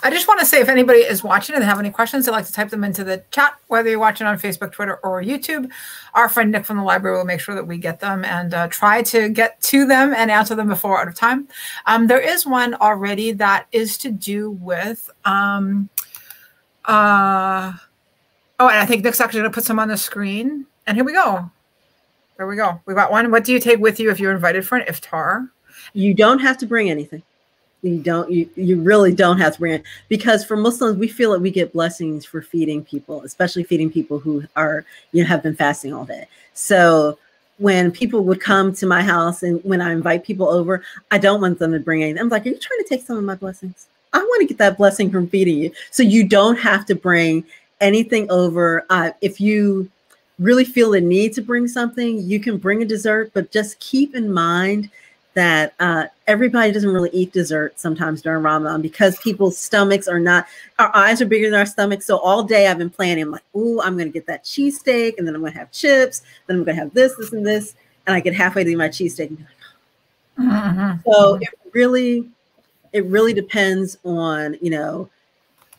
Speaker 2: I just want to say, if anybody is watching and they have any questions, they'd like to type them into the chat, whether you're watching on Facebook, Twitter, or YouTube. Our friend Nick from the library will make sure that we get them and try to get to them and answer them before we're out of time. There is one already that is to do with, and I think Nick's actually going to put some on the screen. And here we go. There we go. We got one. What do you take with you if you're invited for an iftar?
Speaker 3: You don't have to bring anything. You really don't have to bring it, because for Muslims, we feel that we get blessings for feeding people, especially feeding people who are, have been fasting all day. So when people would come to my house and when I invite people over, I don't want them to bring anything. I'm like, are you trying to take some of my blessings? I want to get that blessing from feeding you. So you don't have to bring anything over. If you really feel the need to bring something, you can bring a dessert, but just keep in mind that everybody doesn't really eat dessert sometimes during Ramadan, because people's stomachs are not, our eyes are bigger than our stomachs. So all day I've been planning, I'm like, ooh, I'm going to get that cheesesteak, and then I'm going to have chips, then I'm going to have this, and this. And I get halfway through my cheesesteak and be like, So it really depends on,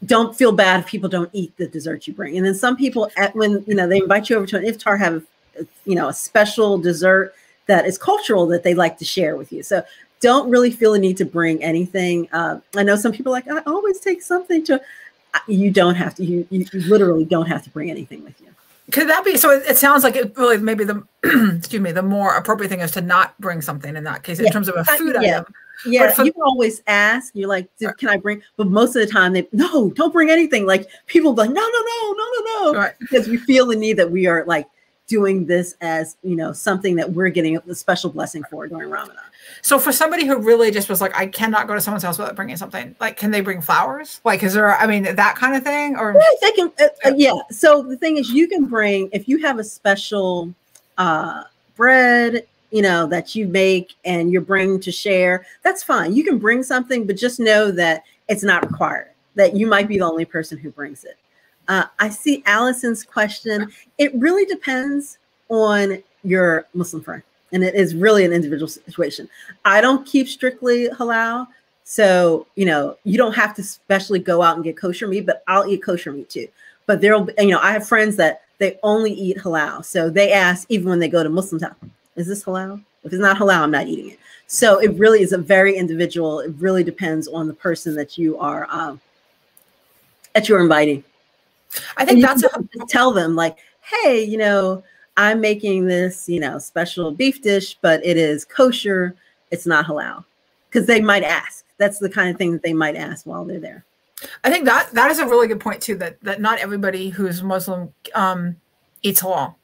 Speaker 3: don't feel bad if people don't eat the dessert you bring. And then some people, when, they invite you over to an iftar, have, a special dessert that is cultural that they like to share with you. So don't really feel the need to bring anything. I know some people are like, I always take something to, you don't have to, you literally don't have to bring anything with you.
Speaker 2: Could that be, so it sounds like it really, maybe the, excuse me, the more appropriate thing is to not bring something in that case, in terms of a food item.
Speaker 3: Yeah, you can always ask. You're like, can I bring? But most of the time, no, don't bring anything. Like people be like, no,
Speaker 2: right.
Speaker 3: Because we feel the need that we are like doing this as something that we're getting a special blessing for during Ramadan.
Speaker 2: So for somebody who really just was like, I cannot go to someone's house without bringing something, like, can they bring flowers? Like, is there, that kind of thing? Or
Speaker 3: they can, yeah. So the thing is, you can bring, if you have a special bread, that you make and you're bringing to share, that's fine. You can bring something, but just know that it's not required, that you might be the only person who brings it. I see Allison's question. It really depends on your Muslim friend. And it is really an individual situation. I don't keep strictly halal. So, you know, you don't have to especially go out and get kosher meat, but I'll eat kosher meat too. But there'll be, you know, I have friends that they only eat halal. So they ask, even when they go to Muslim town, is this halal? If it's not halal, I'm not eating it. So it really is a very individual. It really depends on the person that you're inviting.
Speaker 2: I think that's
Speaker 3: tell them like, hey, you know, I'm making this, you know, special beef dish, but it is kosher. It's not halal. Because they might ask. That's the kind of thing that they might ask while they're there.
Speaker 2: I think that is a really good point too, that not everybody who's Muslim eats halal.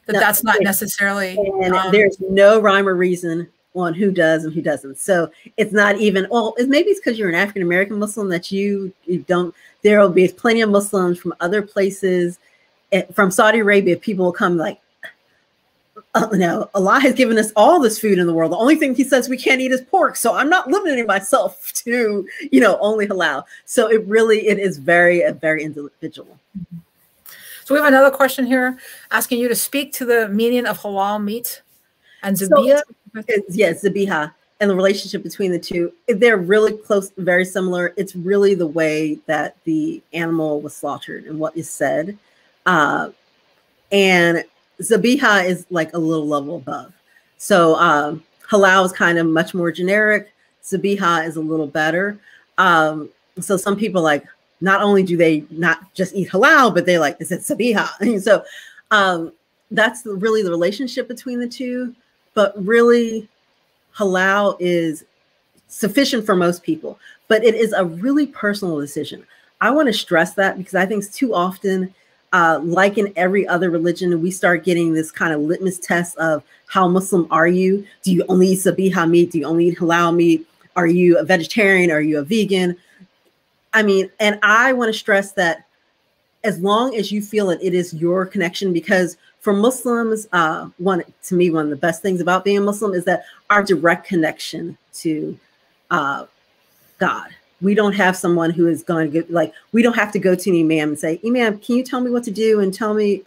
Speaker 2: That's not necessarily.
Speaker 3: And there's no rhyme or reason on who does and who doesn't. So it's not even, well, maybe it's because you're an African-American Muslim that you don't, there will be plenty of Muslims from other places. From Saudi Arabia, people will come like, no, Allah has given us all this food in the world. The only thing he says we can't eat is pork. So I'm not limiting myself to, you know, only halal. So it is very individual.
Speaker 2: So we have another question here asking you to speak to the meaning of halal meat and zabiha.
Speaker 3: Yes, zabiha and the relationship between the two. They're really close, very similar. It's really the way that the animal was slaughtered and what is said. And zabiha is like a little level above. So halal is kind of much more generic. Zabiha is a little better. So some people like, not only do they not just eat halal, but they like, is it zabiha? And so that's really the relationship between the two. But really, halal is sufficient for most people. But it is a really personal decision. I want to stress that because I think too often, like in every other religion, we start getting this kind of litmus test of how Muslim are you? Do you only eat zabiha meat? Do you only eat halal meat? Are you a vegetarian? Are you a vegan? I mean, and I want to stress that as long as you feel it is your connection, because for Muslims, one of the best things about being Muslim is that our direct connection to God. We don't have someone who is going to get, like, we don't have to go to an imam and say, Imam, can you tell me what to do? And tell me,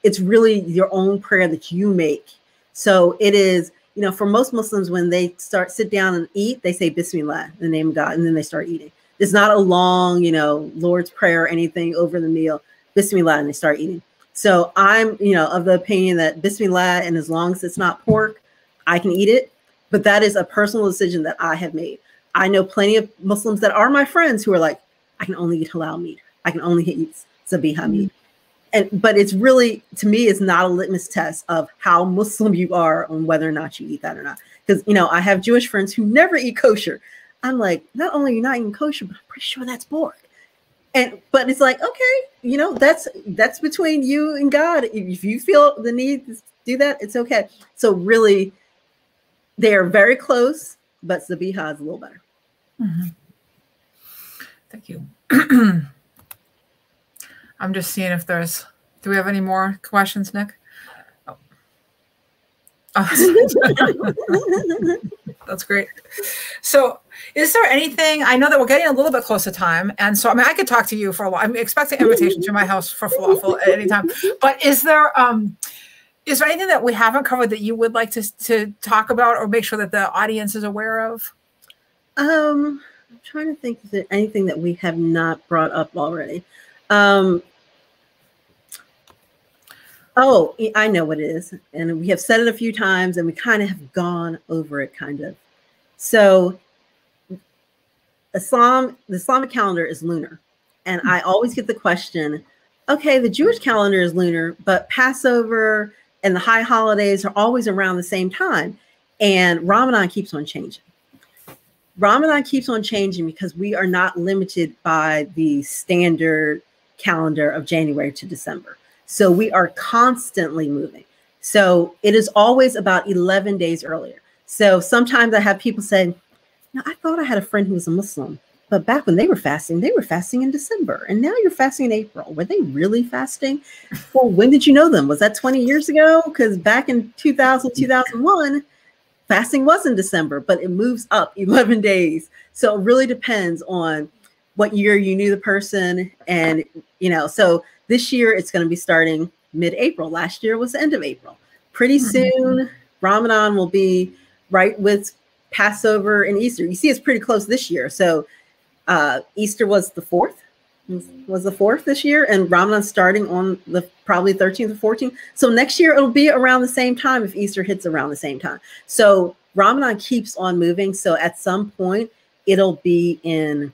Speaker 3: it's really your own prayer that you make. So it is, you know, for most Muslims, when they sit down and eat, they say Bismillah, in the name of God, and then they start eating. It's not a long, you know, Lord's Prayer or anything over the meal. Bismillah, and they start eating. So I'm, you know, of the opinion that Bismillah, and as long as it's not pork, I can eat it. But that is a personal decision that I have made. I know plenty of Muslims that are my friends who are like, I can only eat halal meat. I can only eat zabiha meat. But it's really, to me, it's not a litmus test of how Muslim you are on whether or not you eat that or not. Because, you know, I have Jewish friends who never eat kosher. I'm like, not only are you not eating kosher, but I'm pretty sure that's pork. But it's like, okay, you know, that's between you and God. If you feel the need to do that, it's okay. So really, they are very close, but zabiha is a little better.
Speaker 2: Mm-hmm. Thank you. I'm just seeing if do we have any more questions, Nick? Oh. That's great. So is there anything, I know that we're getting a little bit close to time. And so, I mean, I could talk to you for a while. I'm expecting an invitation to my house for falafel at any time. But is there anything that we haven't covered that you would like to talk about or make sure that the audience is aware of?
Speaker 3: I'm trying to think if there's anything that we have not brought up already. Oh, I know what it is. And we have said it a few times and we kind of have gone over it kind of. So the Islamic calendar is lunar. And I always get the question, okay, the Jewish calendar is lunar, but Passover and the high holidays are always around the same time. And Ramadan keeps on changing. Ramadan keeps on changing because we are not limited by the standard calendar of January to December. So we are constantly moving. So it is always about 11 days earlier. So sometimes I have people say, no, I thought I had a friend who was a Muslim, but back when they were fasting in December. And now you're fasting in April. Were they really fasting? Well, when did you know them? Was that 20 years ago? Because back in 2000, 2001, fasting was in December, but it moves up 11 days. So it really depends on what year you knew the person. And, you know, so this year it's going to be starting mid-April. Last year was the end of April. Pretty soon, Ramadan will be right with Passover and Easter. You see, it's pretty close this year. So Easter was the 4th. Was the 4th this year, and Ramadan starting on the probably 13th or 14th. So next year it'll be around the same time if Easter hits around the same time. So Ramadan keeps on moving. So at some point it'll be in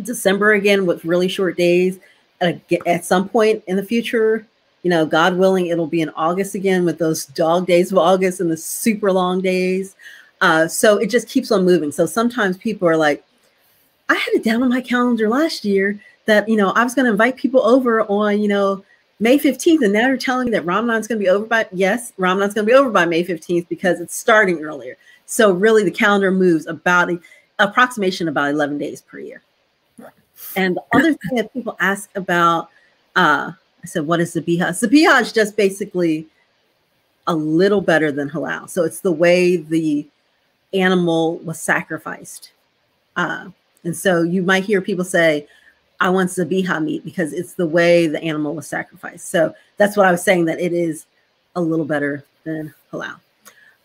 Speaker 3: December again with really short days. At some point in the future, you know, God willing, it'll be in August again with those dog days of August and the super long days. So it just keeps on moving. So sometimes people are like, I had it down on my calendar last year that, you know, I was going to invite people over on, you know, May 15th. And now you're telling me that Ramadan's going to be over by, yes, Ramadan's going to be over by May 15th because it's starting earlier. So really the calendar moves about approximation about 11 days per year. And the other thing that people ask about, I said, what is Zabiha? Zabiha is just basically a little better than halal. So it's the way the animal was sacrificed. And so you might hear people say, I want Zabiha meat because it's the way the animal was sacrificed. So that's what I was saying, that it is a little better than halal.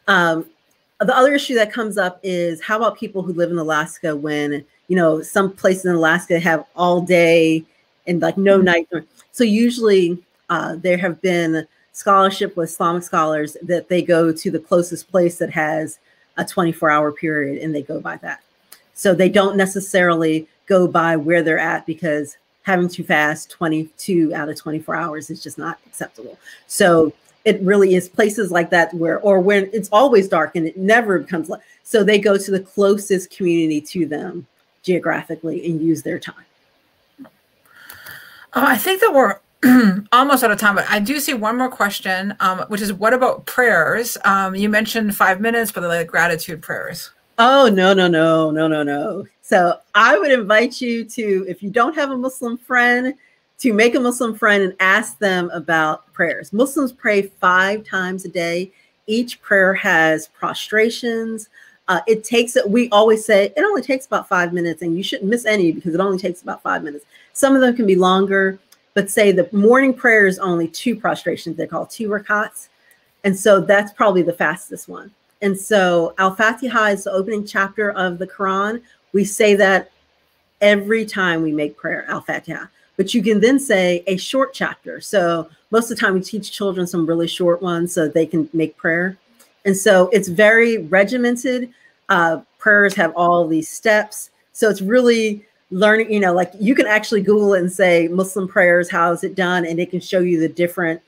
Speaker 3: The other issue that comes up is how about people who live in Alaska when, you know, some places in Alaska have all day and like no night. So usually there have been scholarship with Islamic scholars that they go to the closest place that has a 24-hour period and they go by that. So they don't necessarily go by where they're at because having to fast 22 out of 24 hours is just not acceptable. So it really is places like that where, or when it's always dark and it never becomes light. So they go to the closest community to them geographically and use their time.
Speaker 2: I think that we're almost out of time, but I do see one more question, which is what about prayers? You mentioned 5 minutes, but like gratitude prayers.
Speaker 3: Oh, no. So I would invite you to, if you don't have a Muslim friend, to make a Muslim friend and ask them about prayers. Muslims pray 5 times a day. Each prayer has prostrations. It takes, we always say, it only takes about 5 minutes, and you shouldn't miss any because it only takes about 5 minutes. Some of them can be longer, but say the morning prayer is only 2 prostrations. They're called 2 rakats. And so that's probably the fastest one. And so Al-Fatiha is the opening chapter of the Quran. We say that every time we make prayer, Al-Fatiha. But you can then say a short chapter. So most of the time we teach children some really short ones so they can make prayer. And so it's very regimented. Prayers have all these steps. So it's really learning, you know, like you can actually Google it and say Muslim prayers, how is it done? And it can show you the different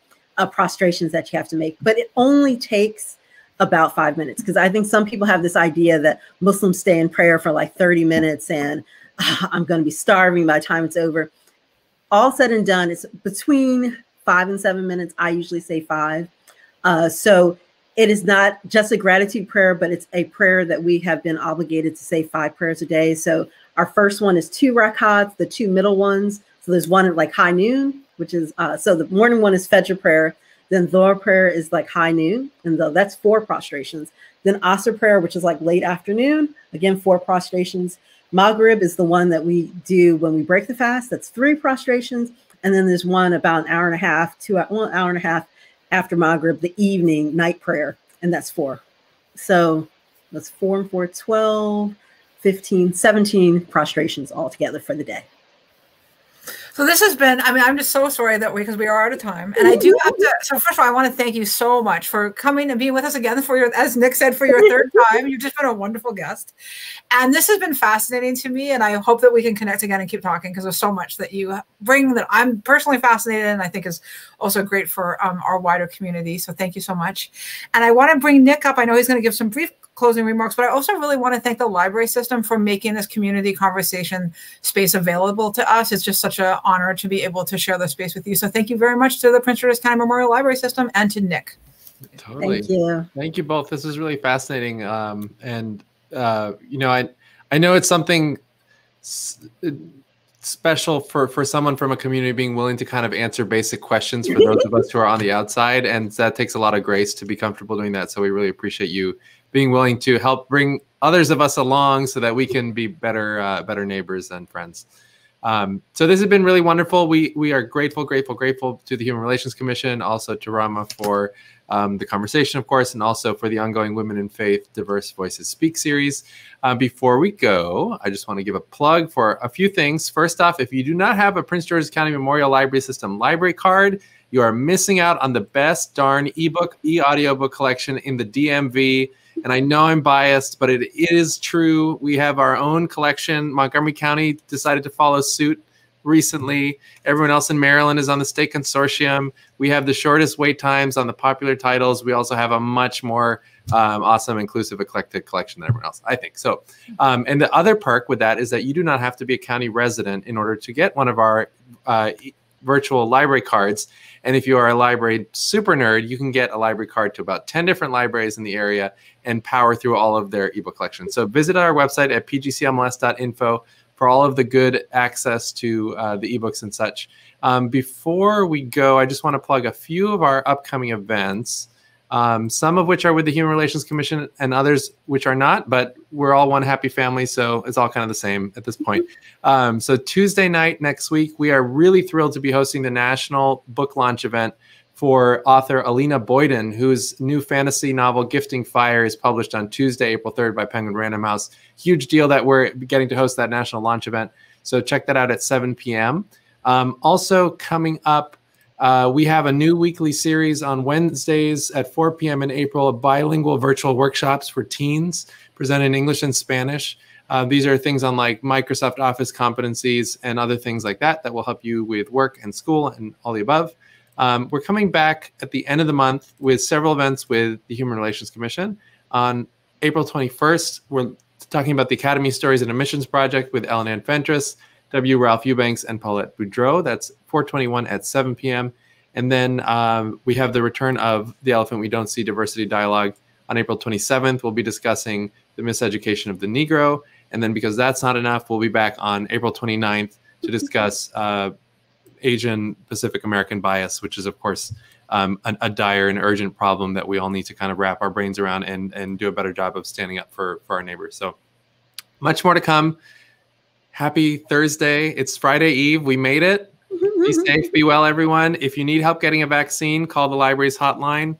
Speaker 3: prostrations that you have to make. But it only takes about 5 minutes, because I think some people have this idea that Muslims stay in prayer for like 30 minutes and I'm going to be starving by the time it's over. All said and done, it's between 5 and 7 minutes. I usually say 5. So it is not just a gratitude prayer, but it's a prayer that we have been obligated to say 5 prayers a day. So our first one is 2 rakats, the 2 middle ones. So there's one at like high noon, which is, so the morning one is Fajr prayer. Then Dhuhr prayer is like high noon, and that's 4 prostrations. Then Asr prayer, which is like late afternoon, again, 4 prostrations. Maghrib is the one that we do when we break the fast. That's 3 prostrations. And then there's one about an hour and a half, 1 hour and a half after Maghrib, the evening night prayer, and that's 4. So that's 4 and 4, 12, 15, 17 prostrations altogether for the day.
Speaker 2: So this has been, I mean, I'm just so sorry that because we are out of time. And I do have to, so first of all, I want to thank you so much for coming and being with us again for your, as Nick said, for your 3rd time. You've just been a wonderful guest. And this has been fascinating to me. And I hope that we can connect again and keep talking, because there's so much that you bring that I'm personally fascinated in, and I think is also great for our wider community. So thank you so much. And I want to bring Nick up. I know he's going to give some brief closing remarks, but I also really want to thank the library system for making this community conversation space available to us. It's just such an honor to be able to share the space with you. So thank you very much to the Prince George's County Memorial Library System and to Nick.
Speaker 1: Totally.
Speaker 3: Thank you.
Speaker 1: Thank you both. This is really fascinating. And you know, I know it's something special for someone from a community being willing to kind of answer basic questions for those of us who are on the outside. And that takes a lot of grace to be comfortable doing that. So we really appreciate you being willing to help bring others of us along so that we can be better neighbors and friends. So this has been really wonderful. We are grateful to the Human Relations Commission, also to Rama for the conversation, of course, and also for the ongoing Women in Faith Diverse Voices Speak series. Before we go, I just want to give a plug for a few things. First off, if you do not have a Prince George's County Memorial Library System library card, you are missing out on the best darn ebook, e-audiobook collection in the DMV. And I know I'm biased, but it is true. We have our own collection. Montgomery County decided to follow suit recently. Everyone else in Maryland is on the state consortium. We have the shortest wait times on the popular titles. We also have a much more awesome, inclusive, eclectic collection than everyone else, I think. So, and the other perk with that is that you do not have to be a county resident in order to get one of our virtual library cards. And if you are a library super nerd, you can get a library card to about 10 different libraries in the area and power through all of their ebook collections. So visit our website at pgcmls.info for all of the good access to the ebooks and such. Before we go, I just want to plug a few of our upcoming events, some of which are with the Human Relations Commission and others which are not, but we're all one happy family, so it's all kind of the same at this point. So Tuesday night next week, we are really thrilled to be hosting the National Book Launch event for author Alina Boyden, whose new fantasy novel Gifting Fire is published on Tuesday, April 3rd by Penguin Random House. Huge deal that we're getting to host that national launch event. So check that out at 7 p.m. Also coming up, we have a new weekly series on Wednesdays at 4 p.m. in April of bilingual virtual workshops for teens presented in English and Spanish. These are things on like Microsoft Office competencies and other things like that that will help you with work and school and all the above. We're coming back at the end of the month with several events with the Human Relations Commission. On April 21st, we're talking about the Academy Stories and Admissions Project with Ellen Ann Fentress, W. Ralph Eubanks, and Paulette Boudreau. That's 4/21 at 7 p.m. And then we have the return of The Elephant We Don't See Diversity Dialogue on April 27th. We'll be discussing the miseducation of the Negro. And then because that's not enough, we'll be back on April 29th to discuss Asian Pacific American bias, which is, of course, a dire and urgent problem that we all need to kind of wrap our brains around and do a better job of standing up for our neighbors. So much more to come. Happy Thursday. It's Friday Eve. We made it. Be safe. Be well, everyone. If you need help getting a vaccine, call the library's hotline,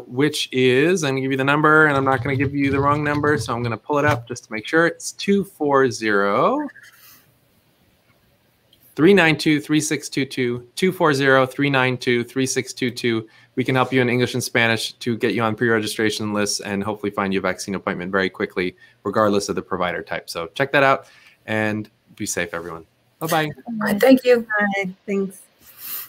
Speaker 1: which is, I'm going to give you the number, and I'm not going to give you the wrong number, so I'm going to pull it up just to make sure. It's 240-392-3622, 240-392-3622. We can help you in English and Spanish to get you on pre-registration lists and hopefully find you a vaccine appointment very quickly, regardless of the provider type. So check that out and be safe, everyone. Bye-bye.
Speaker 2: Thank you.
Speaker 3: Bye. Thanks.